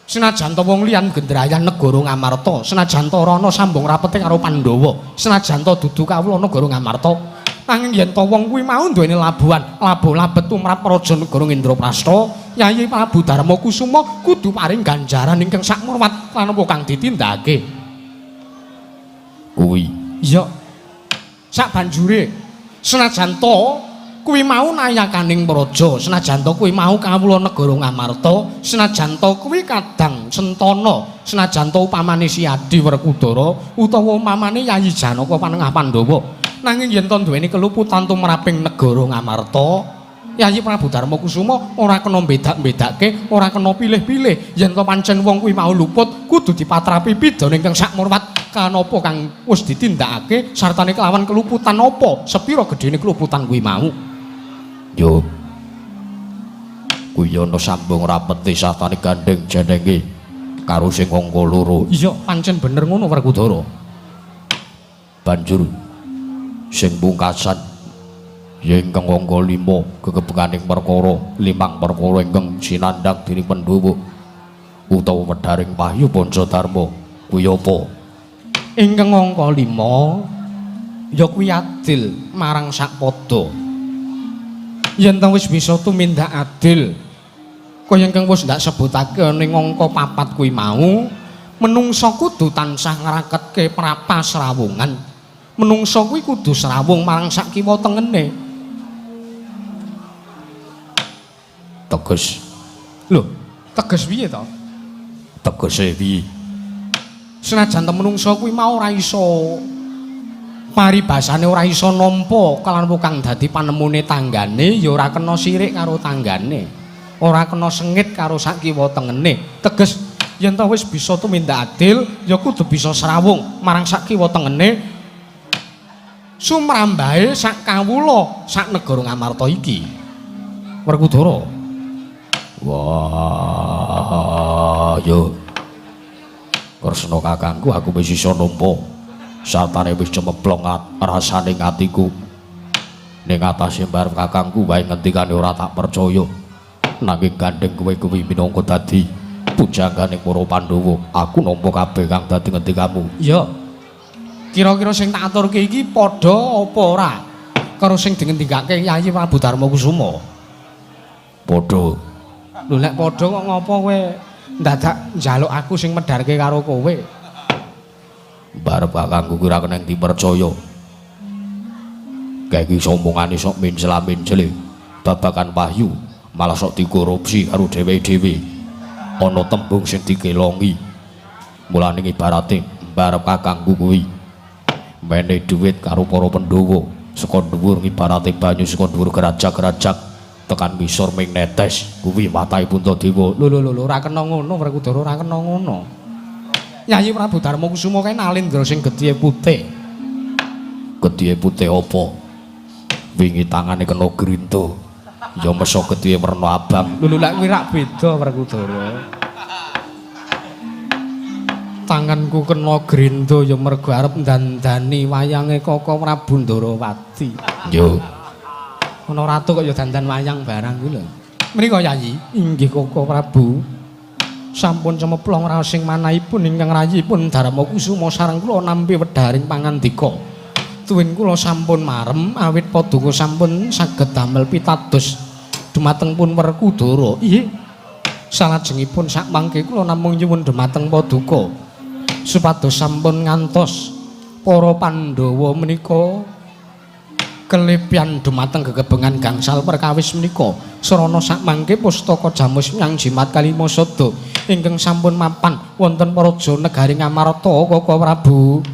Senajan to wong liyan gendrayan negara Ngamarta, senajan to ana sambung rapete karo Pandhawa, senajan to dudu kawula negara Ngamarta, nanging yen to wong kuwi mau duweni labuhan, labet tumrap raja negara Indraprasta, Yayi Prabu Darmakusuma kudu paring ganjaran ingkang sakmurwat lan apa kang ditindakake. Kuwi. Iya. Sak banjure senajan to kuwi mau nayakaning praja, senajan to kuwi mau kawula negara Ngamarta, senajan to kuwi kadang Sentana, senajan to upamane Si Adi Werkudara utawa upamane Yayi Janaka Panengah Pandhawa, nanging yen to duweni keluputan tumraping negara Ngamarta, Yayi Prabu Darmakusuma ora kena bedak-bedake, ora kena pilih-pilih. Yen to pancen wong kuwi mau luput, kudu dipatrapi pidana ingkang sakmurwat kanapa kang wis ditindakake sartane kelawan keluputan apa, sepira gedene keluputan kuwi mau. Yo kuwi ana sambung rapete sartane gandeng jenenge karo sing angka 2. Iya, pancen bener ngono Werkudara. Banjur sing pungkasan ingkang angka 5 gegebenganing perkara 5 perkara ingkang sinandhang dening Pandhawa utawa wedharing Wahyu Pancadarma kuwi apa? Ingkang angka 5 ya kuwi adil marang sakpada. Yen ta wis bisa tumindak adil kaya ingkang wis ndak sebutake ning angka 4 kuwi mau, menungsa kudu tansah ngraketke prapasrawungan. Menungsa kuwi kudu srawung marang sak kiwa tengene. Teges. Lho, teges piye to? Tegese piye? Senajan ta menungsa kuwi mau ora iso paribasane ora iso nampa kelawan kang dadi panemune tanggane, ya ora kena sirik karo tanggane, ora kena sengit karo sak kiwa tengene. Teges yen ta wis bisa tumindak adil ya kudu bisa srawung marang sak kiwa tengene sumrambahe sak kawula sak negara Ngamarta iki. Werkudara. Wah, yo Kresna kakangku aku wis iso nampa satane wis cemeplong rasane atiku ning atase mbarep kakangku wae ngendikane ora tak percaya, nanging gandeng kowe kuwi minangka dadi pujanggane para Pandhawa aku nampa kabeh kang dadi ngendikamu. Iya. Kira-kira sing tak aturke iki padha apa ora karo sing dingendikake Yayi Prabu Darmakusuma? Padha. Lho lek padha kok ngopo kowe ndadak njaluk aku sing medharke karo kowe? Barep kakangku kira kena dipercaya. Kayak iki sombongane sok mencela-mencele babakan Wahyu malah sok dikorupsi karo dhewe-dhewe. Ana tembung sing dikelongi. Mulane ibarate barep kakangku kuwi mene dhuwit karo para Pandhawa saka dhuwur ibarate banyu saka dhuwur gerajak-gerajak tekan ngisor ming netes kuwi matahe Puntadewa. Lho ora kena ngono Werkudara, ora kena ngono. Yayi Prabu Darmakusuma kae Nalendra sing gedhe putih. Gedhe putih apa? Wingi tangane kena grinto. Ya mesa gedhe werna abang. Lho lek kuwi rak beda Werkudara. Tanganku kena grinto ya mergo arep ndandani wayange Koko Prabu Ndarawati. Yo. Ana ratu kok ya dandan wayang barang kuwi lho. Mriko Yayi, inggih Koko Prabu. Sampun cemeplong raos sing manahipun ingkang rayipun Darmakusuma sareng kula nampi wedharing pangandika. Tuwin kula sampun marem awit paduka sampun saged damel pitados dumateng pun Werkudara. Inggih. Salajengipun sak mangke kula namung nyuwun dumateng Paduka supados sampun ngantos para Pandhawa menika kelepian dumateng gegebengan gangsal perkawis menika sarana sak mangke pustaka Jamus Myang Jimat Kalimasada ingkang sampun mapan wonten Praja Negari Ngamarta Kaka Prabu.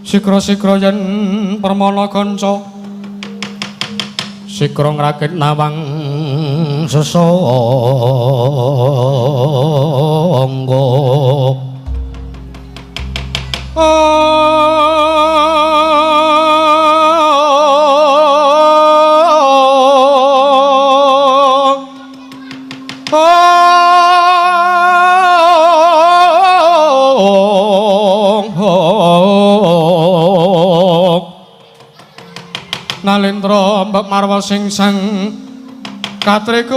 Sikra-sikra yen permana kanca sikra ngrakit nawang sesangga Nalendra mbak marwa sing sang katrika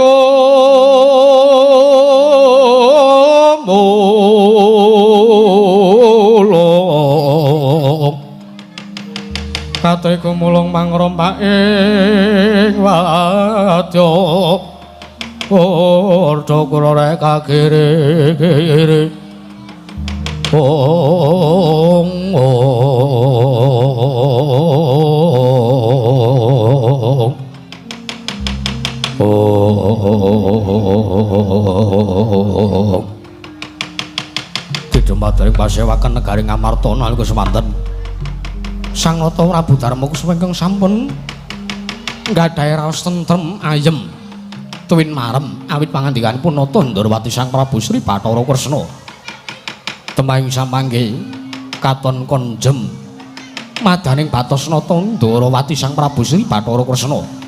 mulung katrika mulung mangrompaking wadya ordo kula rek kagere-gere Didumateng pasewaken negari Ngamarta nalika semanten Sang Rata Prabu Darmakusuma ingkang sampun nggadhahi raos tentrem ayem tuwin marem awit pangandikanipun nata Ndrawati Sang Prabu Sri Bathara Kresna temahing samangke katon konjem madaning batos nata Ndrawati Sang Prabu Sri Bathara Kresna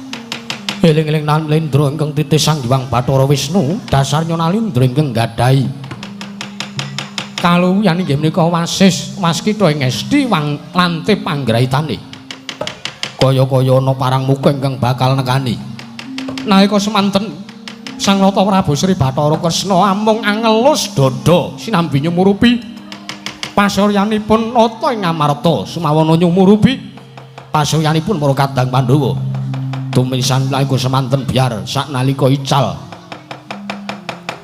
eling-eling Nalendra ingkang titih Sang Hyang Bathara Wisnu dasarnya Nalendra ingkang nggadhahi kaluwihan inggih menika wasis waskita ing esti lante panggrahitane kaya-kaya ana parang muka ingkang bakal nekani nalika semanten Sang Rata Prabu Sri Bathara Kresna amung angelus dada sinambi nyumurupi pasuryanipun nata ing Ngamarta sumawana nyumurupi pasuryanipun para kadang Pandhawa tumisan nalika semanten biar saknalika ical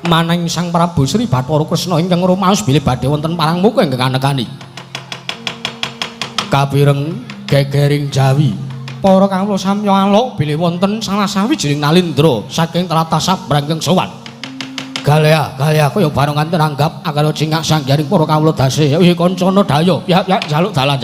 maning Sang Prabu Sri Bathara Kresna ingkang rumaos bilih badhe wonten parang muka ingkang kanekani kapireng gegering jawi para kawula samya alok bilih wonten salah sawijining Nalendra saking tlatah Sabrang ingkang sowan galea kaya bareng kanthi nanggap akala cingak sanggaring para kawula dasih kancana daya ya jaluk dalan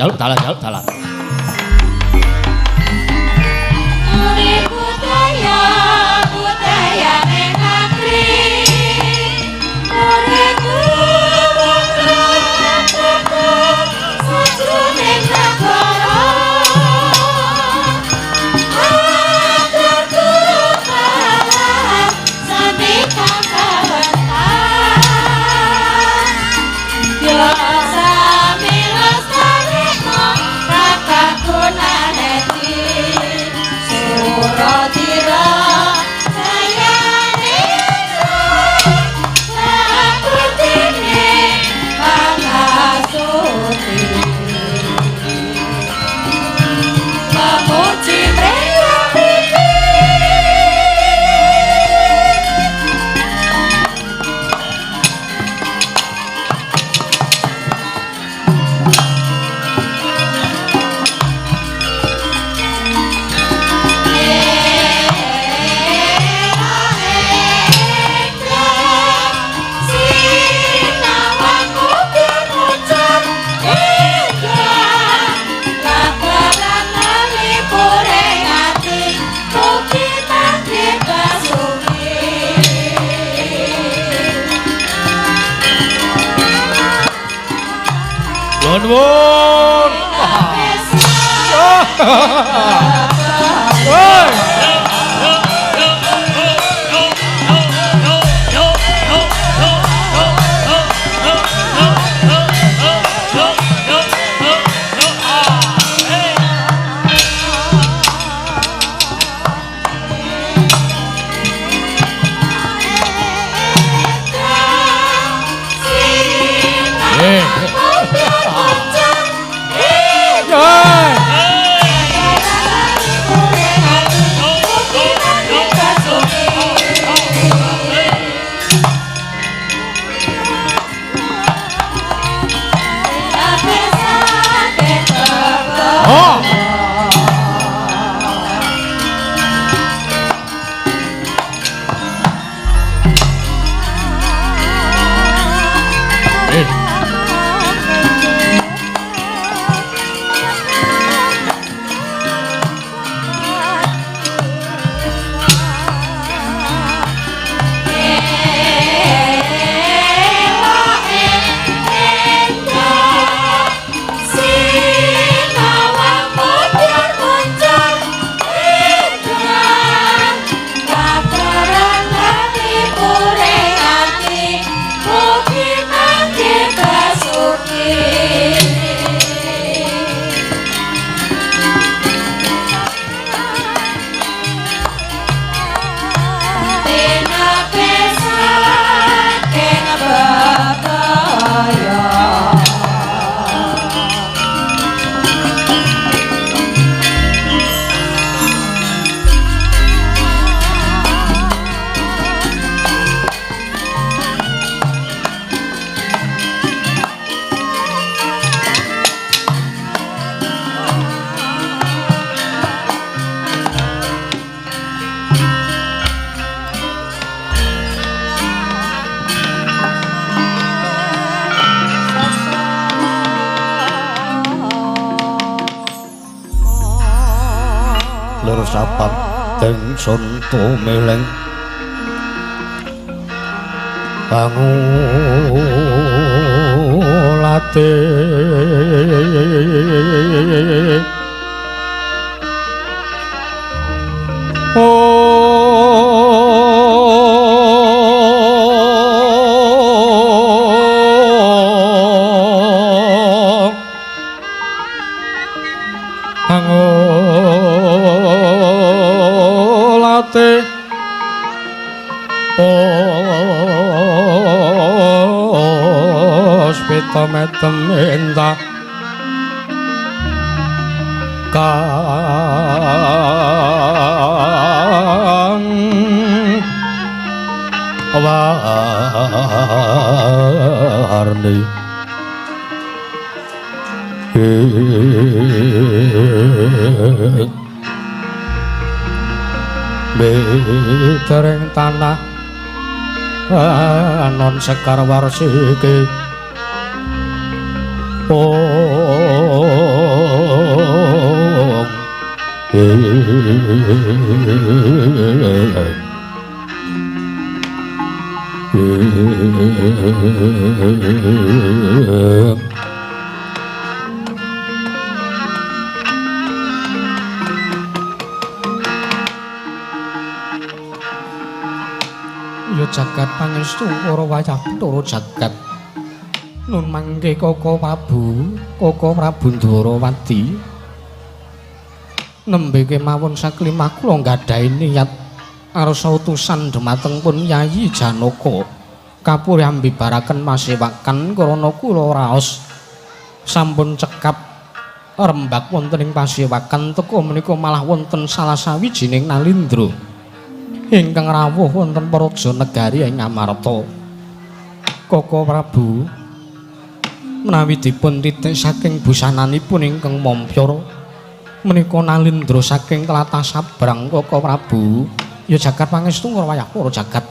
nuwun. lir sapam teng sonto meleng pangulate metem endah kang warni bitereng tanah non sekar warsike ya jagat pangestu para wayah Bathara jagat nun mangke Koko Prabu Ndwarawati nembe kemawon saklimah kula nggadahi niat arsa utusan dhumateng pun Yayi Janaka kapuryan mbibaraken masewakan krana kula raos sampun cekap rembag wonten ing pasewakan teka menika malah wonten salah sawijining nalindra ingkang rawuh wonten Praja Negari ing Ngamarta. Koko Prabu menawi dipun titik saking busananipun ingkang mompyor menika nalindra saking tlatah Sabrang. Koko Prabu ya jagat pangestu wayah para jagat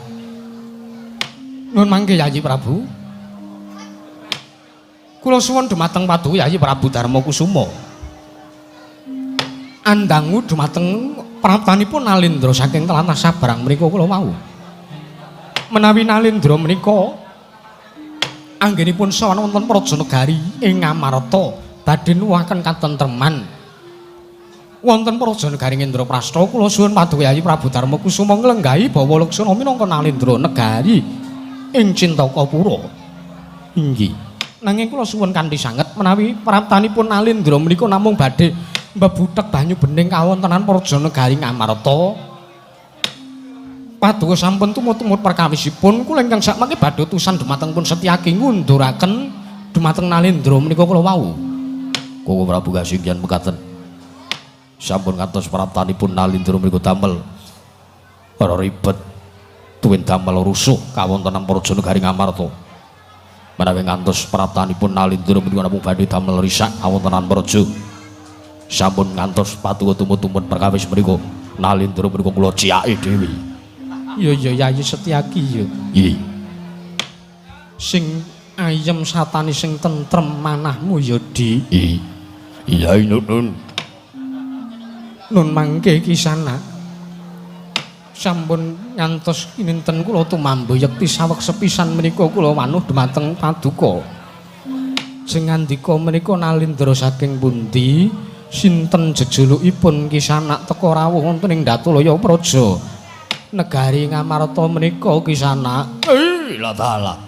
nun mangke Yayi Prabu kula suwun dhumateng Paduka Yayi Prabu Darmakusuma andangu dhumateng praptanipun nalindra saking tlatah Sabrang menika kula wau menawi nalindra menika anggenipun sawana wonten Praja Negari ing Ngamarta badhe nuwuhaken katentreman wonten Praja Negari Indraprasta kula suwun Paduka Yayi Prabu Darmakusuma nglenggahi bawa leksana minangka nalindra negari ing Cintakapura inggih nanging kula suwun kanthi sanget menawi praptanipun nalindra menika namung badhe mbebuthek banyu bening kawontenan Praja Negari Ngamarta Paduka sampun tumut-tumut perkawisipun kula ingkang sakmangke badhe utusan dhumateng pun Setyaki ngunduraken dhumateng nalindra menika kula wau. Koko Prabu kasinggihan mekaten. Sampun ngantos praptanipun nalindra menika damel ora ribet tuwin damel rusuh kawontenan Praja Negari Ngamarta. Menawi ngantos praptanipun nalindra menika namung badhe damel risak kawontenan praja. Sampun ngantos Paduka tumut-tumut perkawis menika nalindra menika kula ciaki dhewe. Ya Yayi Setyaki ya. Nggih. Sing ayem satani sing tentrem manahmu ya Dik. Iya Nun. Nun mangke kisana. Sampun ngantos kinten kula tumambu yekti saweg sepisan menika kula wanuh dhumateng Paduka. Sing ngandika menika nalindra saking pundi? Sinten jejulukipun kisana teka rawuh wonten ing Datulaya Praja Negari Ngamarta menika kisana. La taala.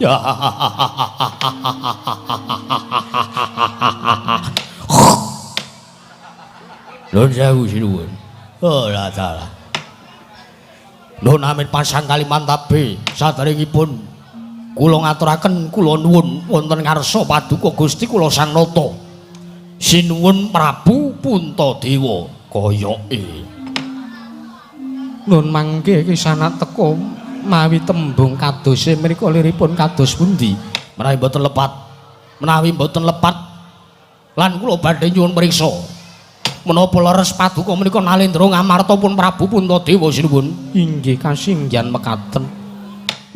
Nun sewu sinuwun. Oh la taala. Nun amit pasang Kalimantan B saderengipun kula ngaturaken kula nuwun wonten ngarsa Paduka Gusti kula Sang Nata. Sinuwun Prabu Puntadewa koyoke. Nun mangke kisana teka mawi tembung kadose menika liripun kados pundi? Menawi mboten lepat lan kula badhe nyuwun priksa menapa leres Paduka menika nalindra Ngamarta pun Prabu Puntadewa sinuwun. Inggih kasinggihan mekaten.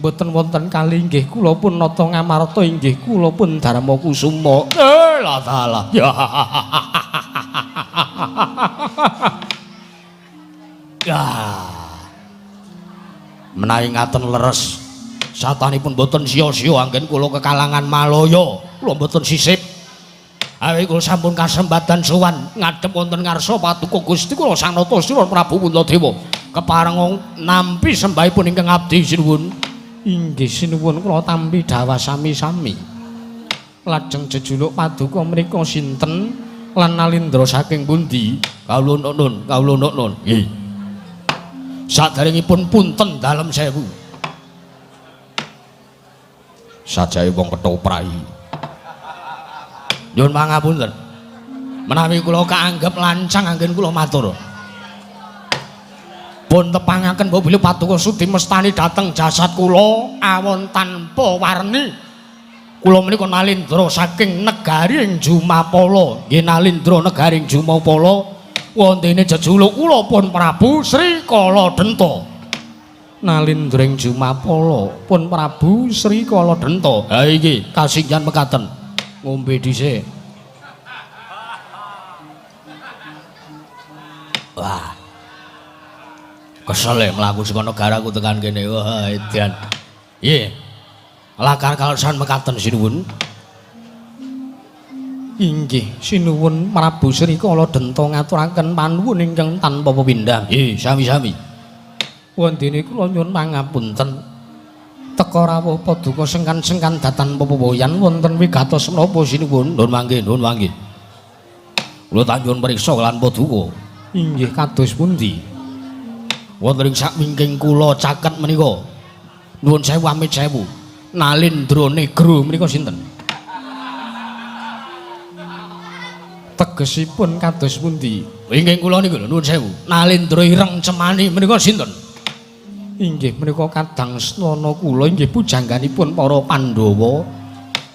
Mboten wonten kalih inggih kula pun nata Ngamarta inggih kula pun Darmakusuma. La taala. Menawi ngaten leres satanipun boten sia-sia anggen kula kekalangan Malaya kula boten sisip awit kula sampun kasempatan sowan ngadhep wonten ngarsa Paduka Gusti kula Sanata Sira Prabu Puntadewa kepareng nampi sembahipun ingkang abdi sinuwun. Inggih sinuwun kula tampi dawa sami-sami. Lajeng jejuluk Paduka menika sinten lan nalindra saking pundi? Kawula nun. Nggih. Saderengipun punten dalem sewu. Sajae wong ketoprai. Nyuwun pangapunten. Menawi kula kaanggep lancang anggen kula matur. Pun tepangaken Bapak Paduka Sudi mestani dhateng jasad kula awon tanpa warni. Kula menika nalindra saking negaring Jumapala. Nggih nalindra negaring Jumapala. Wontene jejuluk kula pun Prabu Sri Kaladenta. Nalindring Jumapala pun Prabu Sri Kaladenta. Ha iki kasinggihan mekaten. Ngombe dhisik. Wah. Kesel mlaku saka negaraku tekan kene. Wah, edan. Nggih. Lakar kalosan mekaten sinuwun. Inggih sinuwun Prabu Sri Kaladenta ngaturaken panuwun ingkang tanpa pepindhah. Nggih, sami-sami. Wondene kula nyuwun pangapunten. Teka rawuh Paduka sengkan-sengkan datan pepoyan wonten wigatos menapa sinuwun? Nuwun mangke. Kula tanjun priksa lan Paduka. Inggih kados pundi? Wonten ing sakwingking kula caket menika. Nuwun sewu amit sewu. Nalindra Negro menika sinten? Tegesipun kados pundi? Wingking kula niku lho nuwun sewu. Nalindra Ireng Cemani menika sinten? Inggih menika kadang snana kula inggih pujangganipun para Pandhawa.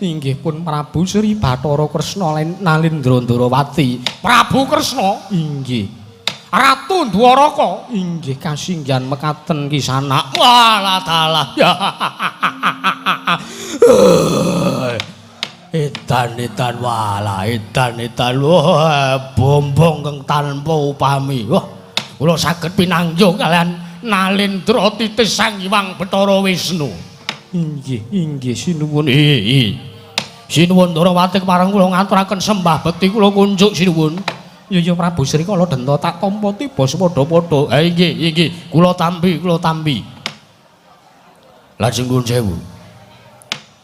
Inggih pun Prabu Sri Bathara Kresna Nalindra Ndarawati. Prabu Kresna? Inggih. Ratu Dwaraka? Inggih kasinggihan mekaten Kisanak. Walah dalah. Edan walah edan wah bombong kang tanpa upami. Wah kula saged pinanggih kalian Nalindra Titis Sang Hyang Bathara Wisnu. Inggih sinuwun. Sinuwun Ndarawati kepareng kula ngaturaken sembah bekti kula kunjuk sinuwun. Ya Prabu Sri Kaladenta tak tampa tiba sepadha-padha. Ha inggih kula tampi. Lajeng nuwun sewu.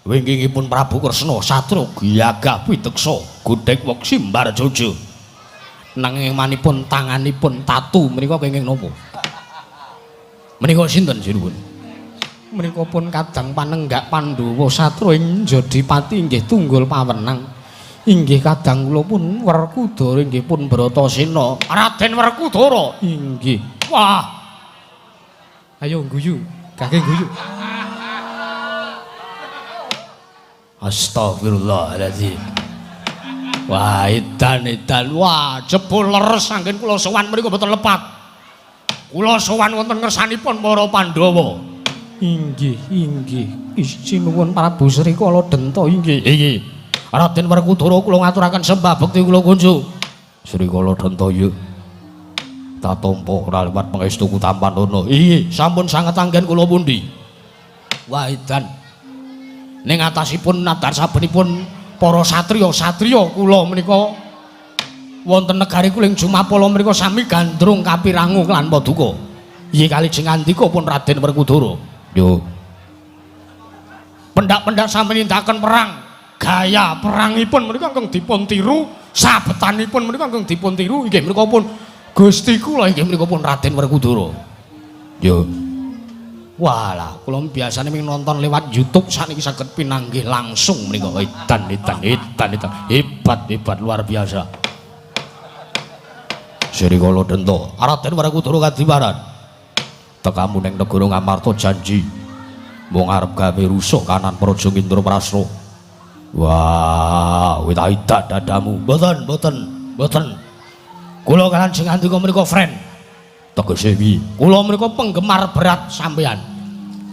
Wingkingipun Prabu Kresna Satru Giyagah Witeksa Godhek Weksi Mbarjojo. Nanging manipun tanganipun tatu menika kenging napa? Menika sinten sinuwun? Menika pun kadang panenggak Pandhawa Satru ing Jodipati inggih tunggul pawenang. Inggih kadang kula pun Werkudara inggih pun Bratasena. Raden Werkudara. Inggih. Wah. Ayo guyu, kakek guyu. Astagfirullahaladzim. Wah, edan. Wah, jebul leres anggen kula sowan mriku mboten lepat. Kula sowan wonten ngersanipun para Pandhawa. Inggih. Sinuwun Prabu Sri Kaladenta inggih. Raden Werkudara kula ngaturaken sembah bekti kula kunjuk. Sri Kaladenta ya. Tatampa ora liwat pangestuku tampan ana. Inggih, sampun sanget anggen kula pundi. Wah, edan. Ning atasipun nadar sabenipun para satriya kula menika wonten negari kuling Jumapala menika sami gandrung kapirangu lan Paduka. Inggih kalijeng andika pun Raden Werkudara. Yo. Pendak-pendak sami nindaken perang. Gaya perangipun menika ingkang dipun tiru, sabetanipun menika ingkang dipun tiru inggih menika pun Gusti kula inggih menika pun Raden Werkudara. Yo. Walah, kula biasane ming nonton lewat YouTube sakniki saged pinanggih langsung menika. Edan. Hebat luar biasa. Sri Kaladenta, Raden Werkudara kadiwaran. Tekamu ning negara Ngamarta janji mung arep gawe rusuh kanan Praja Indraprasta. Wah, witaida dadamu. Mboten. Kula kan sing andika menika friend. Tegese piye? Kula menika penggemar berat sampean.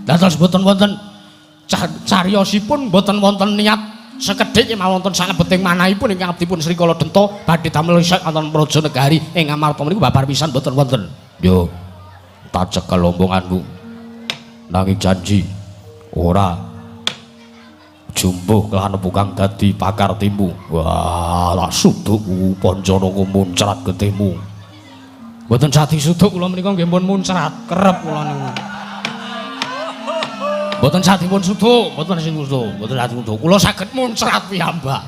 Dados mboten wonten cariyosipun mboten wonten niat sekedhik mawon wonten sanebeting manahipun ingkang abdipun Sri Kaladenta badhe damel isek wonten Praja Negari ing Ngamarta menika babar pisan mboten wonten. Yo. tak cekel omonganmu nanging janji ora jumbuh kelan bukang dadi pakar timu. Wah, tak suduk pancana muncrat getihmu. Mboten sadi suduk kula menika nggih pun muncrat, kerep kula niku. Mboten sadi pun suduk, mboten sing suduk, mboten sadi suduk. Kula saged muncrat piyambak.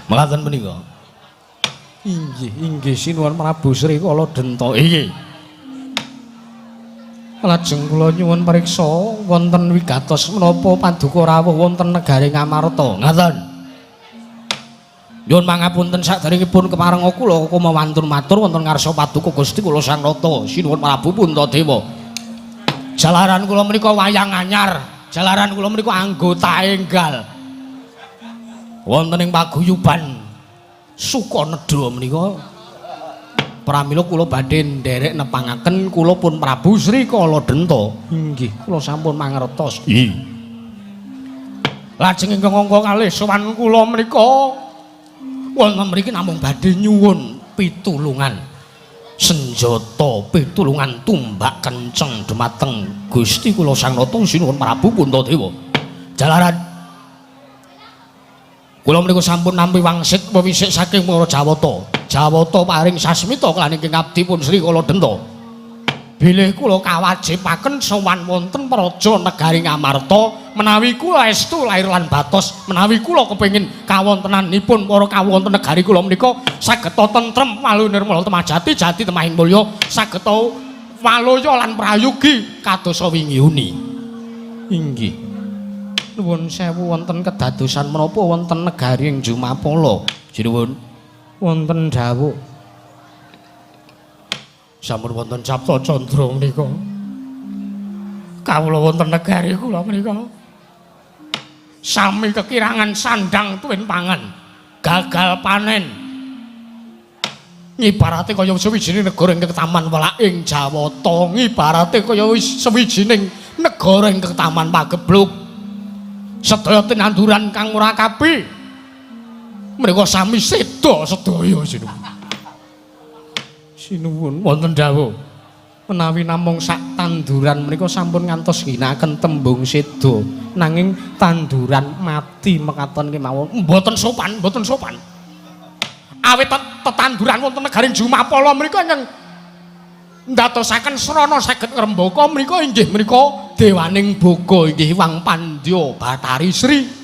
Mekaten menika. Inggih sinuwun Prabu Sri Kala Denta. Inggih. Lajeng kula nyuwun pariksa wonten wigatos menapa paduka rawuh wonten negari Ngamarta. Ngaten. Nyuwun pangapunten saderengipun keparenga kula mawantun matur wonten ngarsa paduka Gusti kula Sang Nata sinuwun Prabu Puntadewa. Jalaran kula menika wayang anyar, jalaran kula menika anggota enggal. Wonten ing paguyuban Sukaneda menika pramila kula badhe nderek nepangaken kula pun Prabu Sri Kala Denta. Inggih, kula sampun mangertos. Lajeng ingkang angka kalih sowan kula menika wonten mriki namung badhe nyuwun pitulungan senjata, pitulungan tumbak kenceng dumateng Gusti kula Sang Nata sinuwun Prabu Puntadewa. Jalaran kula menika sampun nampi wangsit pewisik saking para Jawata. Jawata paring sasmita kelan ingkang abdi pun Sri Kala Denta. Bilih kula kawajibaken sowan wonten praja negari Ngamarta menawi kula estu lair lan batos, menawi kula kepengin kawontenanipun para kawonten negari kula menika sageta tentrem walu nirmala temajati jati temahing mulya sageta waloya lan prayogi kadosa wingi uni. Inggih. Nuwun sewu wonten kedadosan menapa wonten negari ing Jumapala. Sinuwun Wonten dawuh sampun wonten Sabta Candra menika. Kawula wonten negari kula menika sami kekirangan sandang tuwin pangan, gagal panen. Ngibarate kaya sawijining negara ing ketaman welak ing Jawata, ngibarate kaya sawijining negara ing ketaman pagebluk. Sedaya tinanduran kang ora kabeh mereka sami seda sedaya sinuwun wonten dawuh menawi namung sak tanduran menika sampun ngantos ginakaken tembung seda nanging tanduran mati mekaten kemawon mboten sopan, mboten sopan. Awit tetanduran wonten negaring Jumapala menika ingkang ndadosaken srana saged ngrembaka menika inggih menika dewaning boga inggih Hyang Pandya Bathari Sri.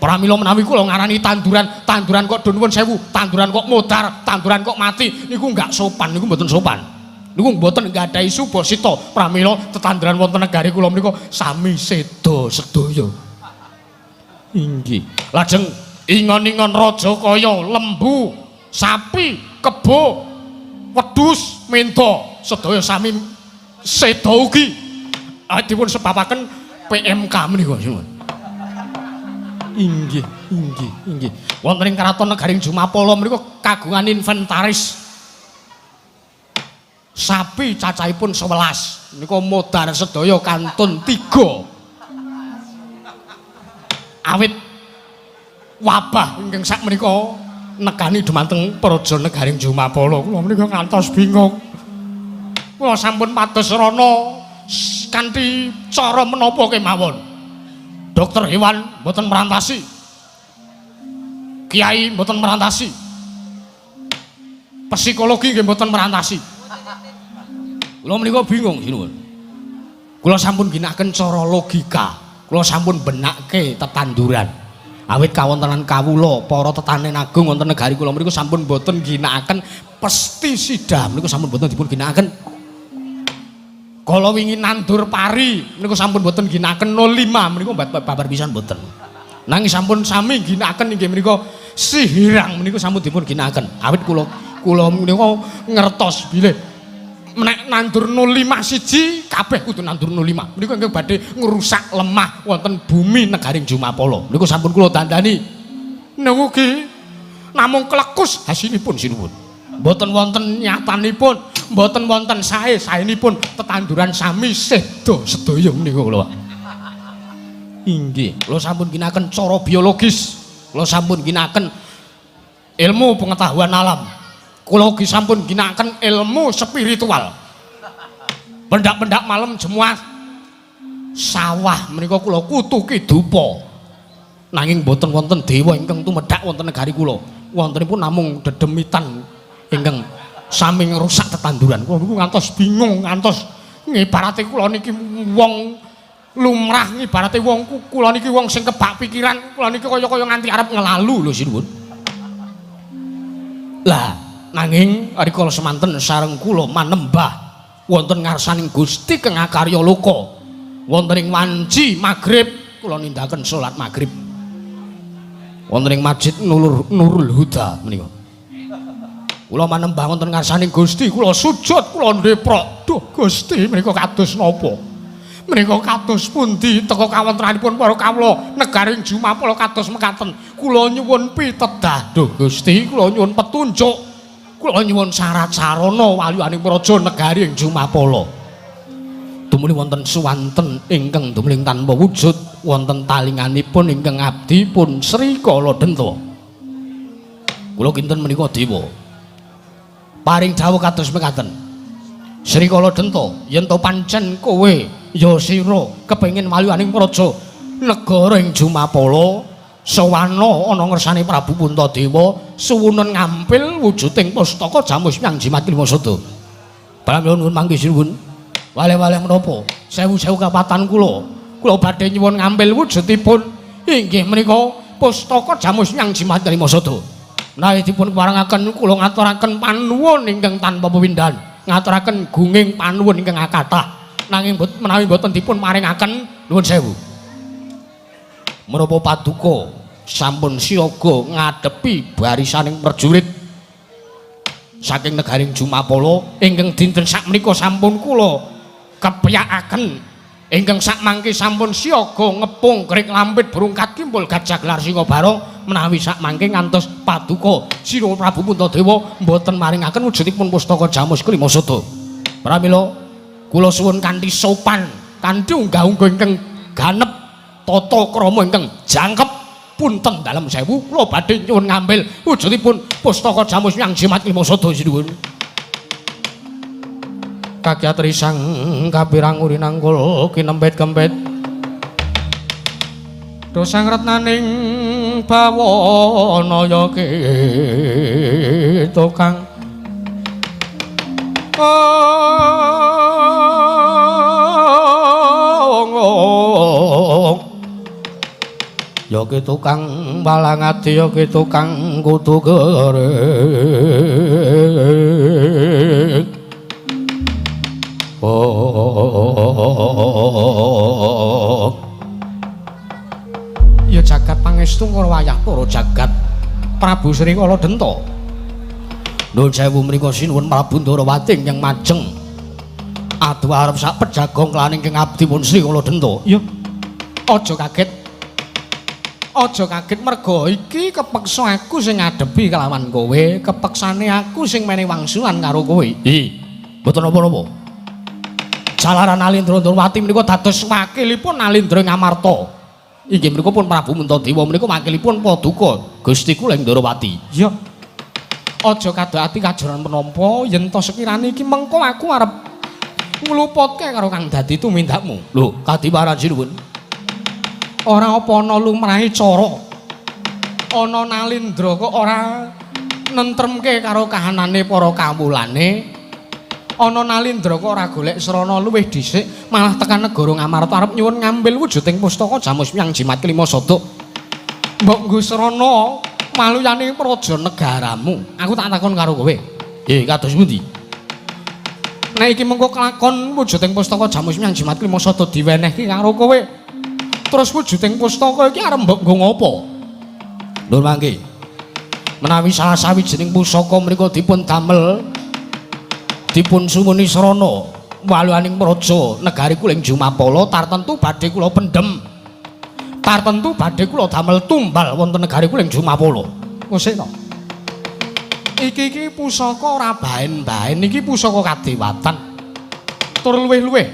Pramila menawi kula ngarani tanduran kok nuwun sewu, tanduran kok modar, tanduran kok mati niku enggak sopan, niku mboten sopan. Niku mboten nggadahi subasita. Pramila tetanduran wonten negari kula menika sami seda sedaya. Inggih. Lajeng ingon-ingon raja kaya lembu, sapi, kebo, wedhus, menta sedaya sami seda ugi. Dipun sebabaken PMK menika. Inggih. Wonten ing Kraton Negaring Jumapala menika kagungan inventaris sapi cacahipun 11. Menika modar sedaya kantun 3. Awit wabah ingkang sak menika nekani dumateng praja Negaring Jumapala. Kula menika ngantos bingung. Kula sampun pados rana kanthi cara menapa kemawon. Dokter hewan mboten merantasi, kiai mboten merantasi, psikologi nggih mboten merantasi. Kula menika bingung sinuwun. Kula sampun ginakaken cara logika, kula sampun benakke tetanduran. Awit kawontenan kawula para tetanen agung wonten negari kula menika sampun mboten ginakaken pestisida, menika sampun mboten dipun ginakaken. Kala wingi nandur pari menika sampun boten ginakaken 05 menika babar pisan boten. Nanging sampun sami ginakaken inggih menika sihirang menika sampun dipun ginakaken. Awit kula menika ngertos bilih nek nandur 05 siji kabeh kudu nandur 05. Menika inggih badhe ngrusak lemah wonten bumi negaring Jumapala. Menika sampun kula dandani. Numugi namung klekus hasilipun sinuwun. Mboten wonten nyatanipun, mboten wonten saenipun tetanduran sami seda sedaya menika kula. Inggih, kula sampun ginakaken cara biologis, kula sampun ginakaken ilmu pengetahuan alam. Kula ugi sampun ginakaken ilmu spiritual. Pendak-pendak malam jemuah sawah menika kula kutuki dupa. Nanging boten wonten dewa ingkang tumedhak wonten negari kula. Wontenipun namung dedemitan ingkang sami ngrusak tetanduran. Kula niku ngantos bingung, ngantos ngibarate kula niki wong lumrah, ngibarate wong kula niki wong sing kebak pikiran, kula niki kaya-kaya nganti arep ngelalu lho sinuwun. Lah, nanging rikala semanten sareng kula manembah wonten ngarsaning Gusti Kang Akarya Loka. Wonten ing wanci magrib kula nindakaken salat magrib. Wonten ing Masjid Nurul Huda menika. Kula manembah wonten ngarsaning Gusti, kula sujud, kula ndeprok. Duh Gusti, menika kados napa? Menika kados pundi teka kawontenanipun para kawula negaring Jumapala kados mekaten. Kula nyuwun pitedah. Duh Gusti, kula nyuwun petunjuk. Kula nyuwun sarat-sarana walyaning praja negari ing Jumapala. Tumuli wonten suwanten ingkang dumeling tanpa wujud, wonten talinganipun ingkang abdi pun Sri Kaladenta. Kula kinten menika dewa. Paring dawuh kados mekaten. Sri Kaladenta, yen to pancen kowe ya sira kepengin walyaning praja negara ing Jumapala, sawana ana ngersane Prabu Puntadewa suwunen ngampil wujuding pustaka Jamus Hyang Jimat Lima Sada. Pramila nuwun mangke sinuwun. Waleh-waleh menapa? Sewu-sewu kapatan kula. Kula badhe nyuwun ngampil wujudipun inggih menika pustaka Jamus Hyang Jimat Lima Sada. Menawi dipun parangaken kula ngaturaken panuwun ingkang tanpa pepindhan, ngaturaken gunging panuwun ingkang akathah. Nanging menawi boten dipun maringaken nuwun sewu. Menapa paduka sampun siaga ngadepi barisaning prajurit saking negaring Jumapala ingkang dinten sakmenika sampun kula kepyakaken ingkang sakmangke sampun siaga ngepung Grik Lampit Brungkat Kimpul Gajah Gelar Singa Barong menawi sakmangke ngantos paduka sira Prabu Puntadewa mboten maringaken wujudipun pustaka Jamus Klima Sada. Pramila kula suwun kanthi sopan, kanthi unggah-ungguh ingkang ganep tata krama ingkang jangkep punten dalem sewu kula badhe nyuwun ngambil wujudipun pustaka Jamus Hyang Jimat Lima Sada sinuwun. Kakyatri sang kapirang urinangkul kinempet-kempet dosang retnaning bawana kita kang ya ki tukang balang ati ya ki tukang kudu gerek ya jagat pangestu ngrawayah para jagat Prabu Sri Kaladenta. Nuwun sewu mriku sinuwun Prabu Ndarawati ingkang majeng adu arep sak pejagong klaning ingkang abdi pun Sri Kaladenta. Ya aja kaget. Aja kaget merga iki kepeksa aku sing ngadepi kelawan kowe, kepeksane aku sing menehi wangsulan karo kowe. Mboten napa-napa. Jalaran Alindra Ndrawati menika dados wakilipun Alindra Ngamarta. Inggih menika pun Prabu Muntadewa menika wakilipun Paduka Gusti kula ing Ndrawati. Ya. Aja kadhati kajaran menapa yen to sekirane iki mengko aku arep ngluputke karo kang dadi tumindakmu. Lho, kadiwaran sinuwun. Ora apa ana lumrahe cara ana Nalindra kok ora nentremke karo kahanane para kawulane. Ana Nalindra kok ora golek srana luwih dhisik malah tekan negara Ngamarta arep nyuwun ngambil wujuding pustaka Jamus Hyang Jimat Lima Sada. Mbok nggo srana maluyaning praja negaramu. Aku tak takon karo kowe. Kados pundi? Nek iki mengko kelakon wujuding pustaka Jamus Hyang Jimat Lima Sada diwenehke karo kowe. Terus wujuding pustaka iki arep mbok nggo ngopo? Nuwun mangke. Menawi salah sawijining pusaka menika dipun damel dipun sumuni srana walyaning praja negari kula ing Jumapala tartentu badhe kula pendhem. Tartentu badhe kula damel tumbal wonten negari kula ing Jumapala. Wis to. Iki pusaka ora baen-baen, iki pusaka kadewatan. Tur luwih-luwih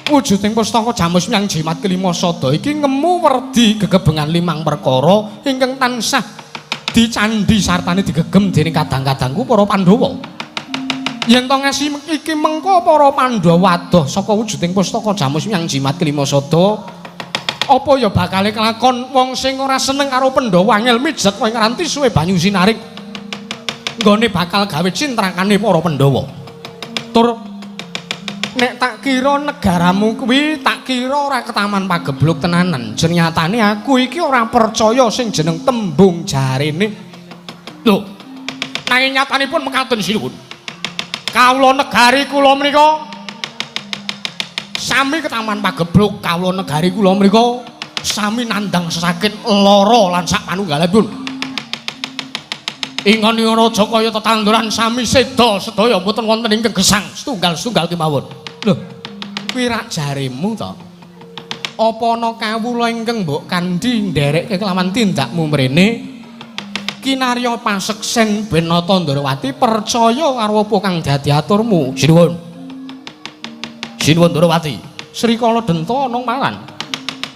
wujuding pustaka Jamus Hyang Jimat Lima Sada iki ngemu werdi gegebengan limang perkara ingkang tansah di candhi sartane digegem dening kadang-kadangku para Pandhawa. Yen to ngasi iki mengko para Pandhawa adoh saka wujuding pustaka Jamus Hyang Jimat Kelima Sada, apa ya bakale kelakon wong sing ora seneng karo Pandhawa angel mijet kowe nganti suwe banyu sinaring nggone bakal gawe cintrakane para Pandhawa. Tur nek tak kira negaramu kuwi tak kira ora ketaman pagebluk tenanan. Ternyatane aku iki ora percaya sing jeneng tembung jarene. Lho, nanging nyatanipun mekaten sinuwun. Kawula negari kula menika sami ketaman pagebluk, kawula negari kula menika sami nandhang sesakit lara lan sak panunggalipun. Ingon raja kaya tetanduran sami seda sedaya mboten wonten ingkang gesang setunggal-setunggal kemawon. Lho, kuwi rak jaremu to? Apa ana kawula ingkang mbok kandhi nderekke kelawan tindakmu mrene? Kinarya paseksen ben nata Ndrawati percaya karo apa kang dadi aturmu. Sinuwun. Sinuwun Ndrawati. Srikala Denta ana malan.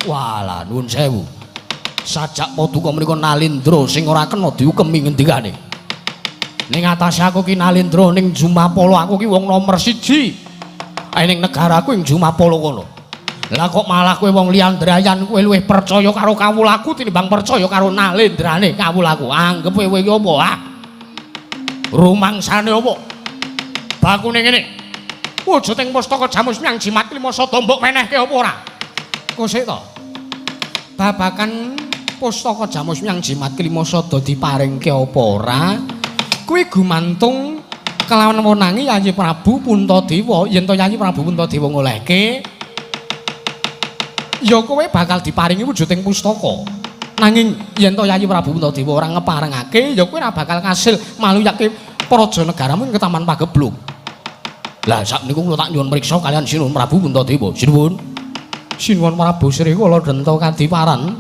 Walah nuwun sewu. Sajak paduka menika Nalindra sing ora kena diukemi ngendikane. Ning atase aku ki Nalindra ning Jumapala aku ki wong nomor 1. Ning negaraku ing Jumapala kono. Lah kok malah kowe wong liyandrayan kowe luwih percaya karo kawulaku tinimbang percaya karo Nalindrane kawulaku. Anggep kowe iki apa? Ah. Rumangsane apa? Bakune ngene. Wujuding pustaka Jamus Hyang Jimat Kelima Sada mbok menehke apa ora? Kosek to. Babakan pustaka Jamus Hyang Jimat Kelima Sada diparingke apa ora? Kuwi gumantung kelawan wenangi Yayi Prabu Puntadewa. Yen to Yayi Prabu Puntadewa ngolehke, ya kowe bakal diparingi wujuding pustaka. Nanging yen to Yayi Prabu Puntadewa ora ngeparengake, ya kowe ora bakal kasil maluyake praja negaramu ing Ketaman Pagebluk. Lah sakniku kula tak nyuwun mriksa kalian Sinuwun Prabu Puntadewa. Sinuwun. Sinuwun Prabu Srikala Denta Kadiparan.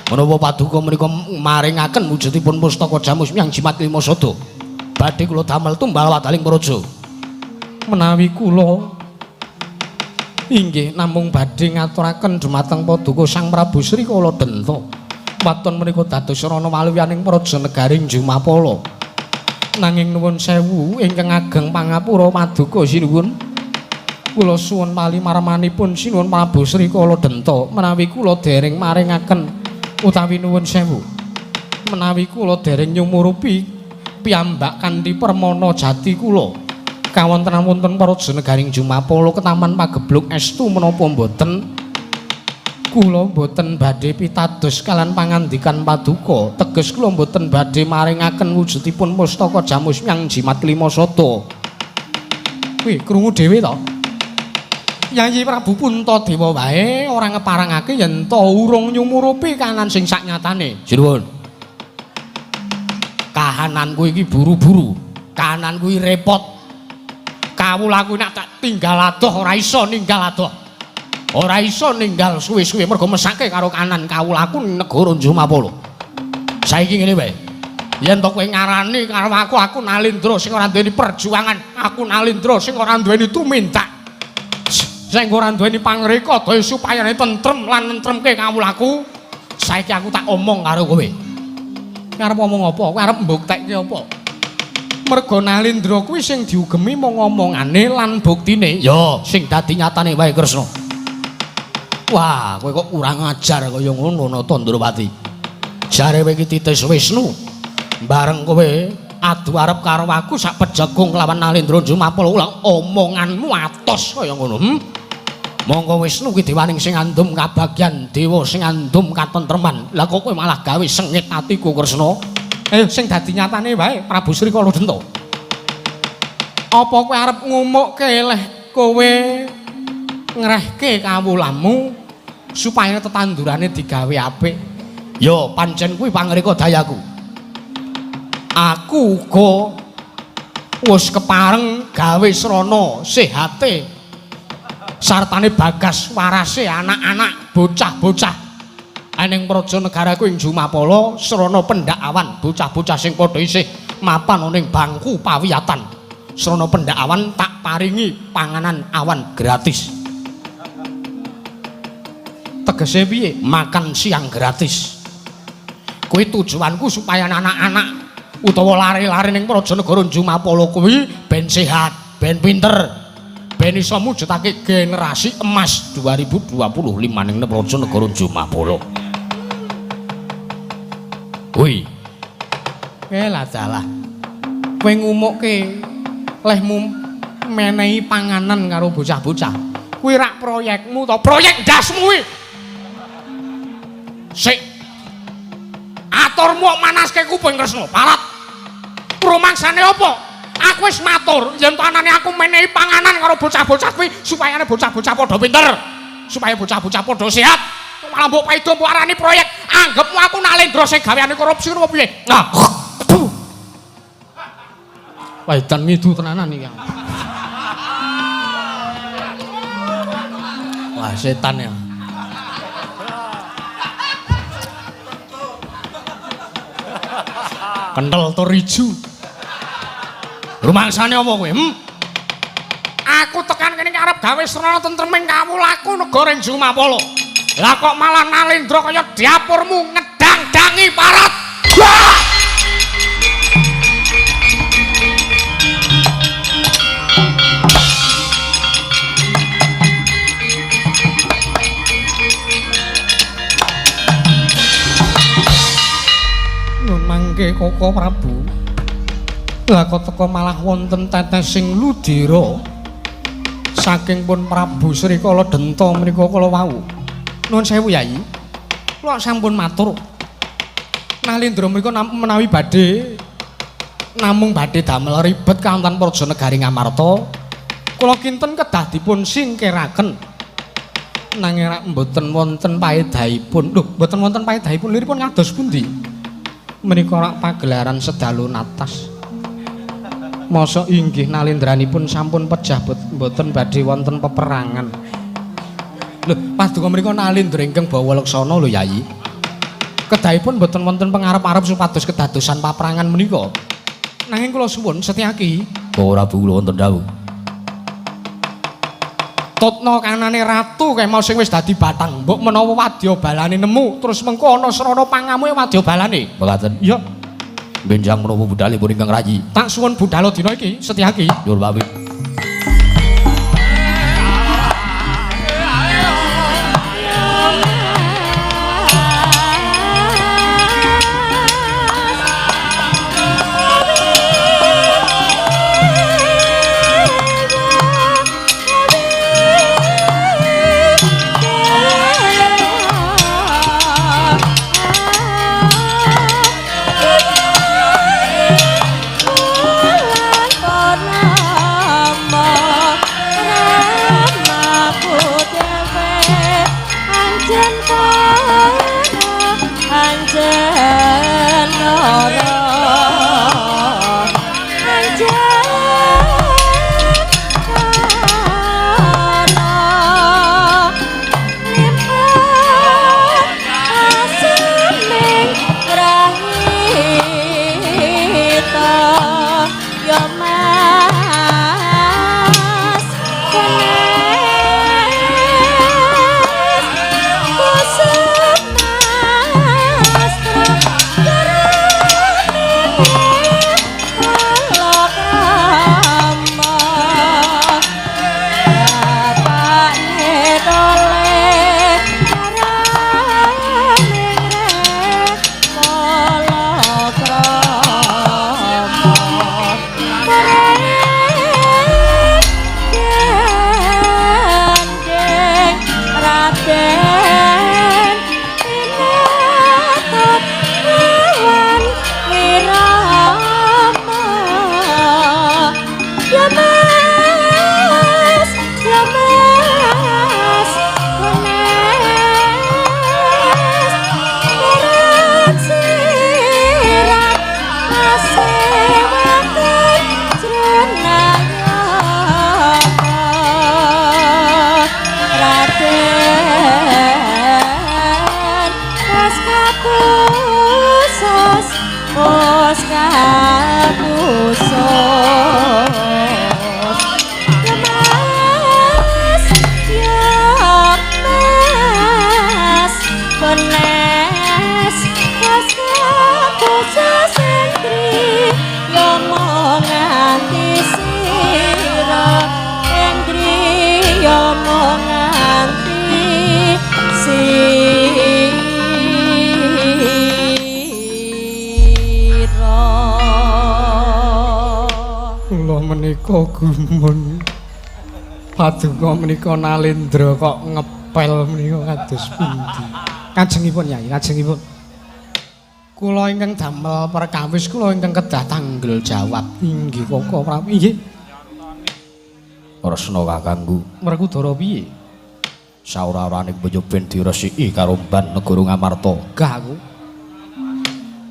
Menapa paduka menika maringaken wujudipun pustaka Jamus Hyang Jimat Kelima Sada badhe kula damel tumbal wadaling praja. Menawi kula inggih namung badhe ngaturaken dumateng paduka Sang Prabu Srikala Denta waton menika dados rana waluyaning praja negaring Jumapala. Nanging nuwun sewu ingkang ageng pangapura paduka sinuwun. Kula suwun mali marmanipun Sinuwun Prabu Srikala Denta menawi kula dereng maringaken utawi nuwun sewu menawi kula dereng nyumurupi piyambak kanthi permana jati kula kawontenan wonten praja negaring Jumapala Ketaman Pagebluk estu menapa mboten kula mboten badhe pitados kalian pangandikan paduka teges kula mboten badhe maringaken wujudipun pustaka Jamus Hyang Jimat Kelima Sada. Kuwi krungu dhewe to. Yayi Prabu Puntadewa wae ora ngeparengake yen to urung nyumurupi kahanan sing saknyatane. Sinuwun. Kahananku iki buru-buru, kahananku iki repot. Kawulaku nek tak tinggal adoh ora iso ninggal adoh. Ora iso ninggal suwe-suwe mergo mesake karo kahanan kawulaku ning negara Jumapala. Saiki ngene wae. Yen to kowe ngarani karo aku Nalindra sing ora duweni perjuangan, aku Nalindra sing ora duweni tumindak. Sing ora duweni pangreka daya supayane tentrem lan nentremke kawulaku. Saiki aku tak omong karo kowe. Arep ngomong apa? Kowe arep mbuktekke apa? Mergo Nalindra kuwi sing diugemi mung omongane lan buktine ya sing dadi nyatane wae Kresna. Wah, kowe kok kurang ajar kaya ngono Nata Ndrawati. Jare kowe iki titis Wisnu. Bareng kowe adu arep karo aku sak pejagung kelawan Nalindra Jumapala omonganmu atos kaya ngono. Monggo Wisnu kuwi dewaning sing andum kabagyan, dewa sing andum katentreman. Lah kok kowe malah gawe sengit atiku Kresna. Ayo sing dadi nyatane wae Prabu Srikala Denta. Apa kowe arep ngumukke leh kowe ngrehke kawulamu supaya tetandurane digawe apik? Ya pancen kuwi pangreka dayaku. Aku uga wis kepareng gawe srana sehate sartane bagas warase anak-anak bocah-bocah ning praja negaraku ing Jumapala srana pendak awan bocah-bocah sing padha isih mapan ning bangku pawiyatan srana pendak awan tak paringi panganan awan gratis. Tegese piye? Makan siang gratis. Kuwi tujuanku supaya anak-anak utawa lare-lare ning Prajanegara Jumapala kuwi ben sehat, ben pinter, ben iso mujudake generasi emas 2025 ning Prajanegara Jumapala. Woi. Lah dalah. Kowe ngumukke lehmu menehi panganan karo bocah-bocah. Kuwi rak proyekmu to, proyek ndasmu kuwi. Sik. Aturmu kok manaske kuping Kresna, parat. Rumangsane apa? Aku wis matur yen tanane aku menehi panganan karo bocah-bocah kuwi supayane bocah-bocah padha pinter, supaya bocah-bocah padha sehat. Malah mbok paido mbok arani proyek, anggapmu aku Nalendra sing gaweane korupsi ngono piye? Nah. Wah, edan ngidu tenanan iki. Wah, setan ya. Kentel to riju. Rumangsane apa kowe? Aku tekan kene arep gawe srana tentreming kawulaku negara ing Jumapala. Lah kok malah Nalendra kaya diapurmu ngedang-dangi parat. Mangke Koko Prabu. Lah kok teko malah wonten tetesing ludira saking pun Prabu Sri Kala Denta menika kala wau. Nuwun sewu Yayi. Kula sampun matur. Nalendra menika menawi badhe namung badhe damel ribet kawonten Prajanegari Ngamarta. Kula kinten kedah dipun singkiraken. Nanging rak mboten wonten paedahipun. Lho, mboten wonten paedahipun liripun kados pundi? Menika rak pagelaran sedalu natas. Mosok inggih Nalendranipun sampun pejah mboten badhe wonten peperangan. Lho, paduka menika Nalendra ingkang bawa leksana lho Yayi. Kedahipun mboten wonten pangarep-arep supados kedadosan paperangan menika. Nanging kula suwun Setyaki, ora kula wonten dawuh. Tutna kanane ratu kemau sing wis dadi bathang. Mbok menawa wadya balane nemu, terus mengko ana srana pangamuhe wadya balane. Mekaten. Iya. Benjang menapa budhalipun ingkang raji. Tak suwun budhal dina iki, Setyaki. Nyuwun pamit. Penes, Kula menika gumun paduka menika Nalendra kok ngepel menika kados pundi. Kajengipun Nyai, kajengipun. Kula ingkang damel perkawis kula ingkang kedah tanggel jawab. Inggih Koko Prabu. Inggih. Resna kakangku. Werkudara piye? Saora-oraning bojo ben diresiki karo Ban Negara Ngamarta. Gah aku.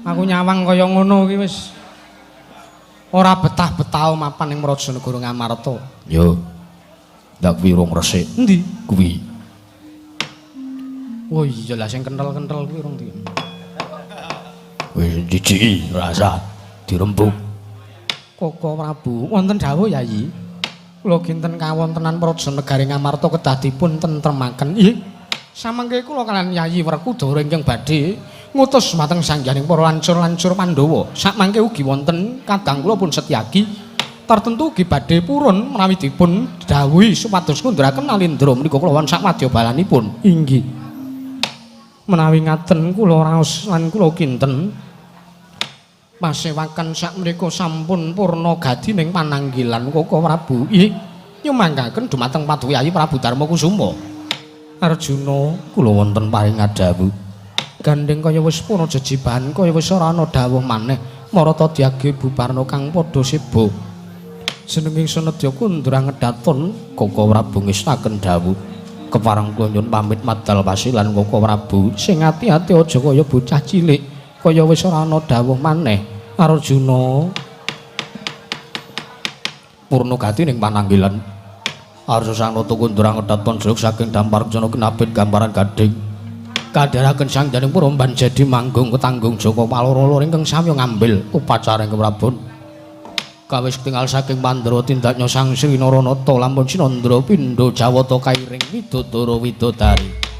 Aku nyawang kaya ngono iki wis ora betah-betah mapan ning Raja Negara Ngamarta. Yo. Ndak kuwi rong resik. Endi? Kuwi. Oh iya lah sing kenthel-kenthel kuwi rong ndi. Wis jijiki rasa dirembuk. Koko Prabu, wonten dawuh Yayi. Kula kinten kawontenan Praja Negari Ngamarta kedah dipun tentremaken. Nggih. Samangke kula kaliyan Yayi Werkudara ingkang badhe ngutus mateng sangjaning para lancur-lancur Pandhawa. Sakmangke ugi wonten kadang kula pun Setyaki tertentu ugi badhe purun menawi dipun dawuhi supados ngunduraken Nalendra menika kula wonten sakmadya balanipun. Inggih. Menawi ngaten kula raos lan kula kinten pasewakan sak menika sampun purna gadining pananggilan Koko Prabu. Nggih, nyumangkaken dumateng Paduyayi Prabu Darmakusuma. Arjuna kula wonten paring adawu. Gandeng kaya wis purna jejibahan kaya wis ora ana dawuh maneh marata diage bubarna kang padha seba. Jenenging senedya kundura ngedaton Koko Prabu ngestaken dawuh. Kepareng kula nyuwun pamit madal pasilan Koko Prabu. Sing ati-ati aja kaya bocah cilik kaya wis ora ana dawuh maneh. Arjuna purna gatining pananggilan. Arsa sang ratu kundura ngedaton jeluk saking dampar jana kinabit gambaran gading. Kadharaken sang janing Puromban jadi manggung ketanggung Joko Paloro ingkang sami ngambil upacara ing keprabon. Kawis tinggal saking Pandhawa tindaknya sang Sri Naranata lampun sinandra pindha Jawata kairing widodara widodari.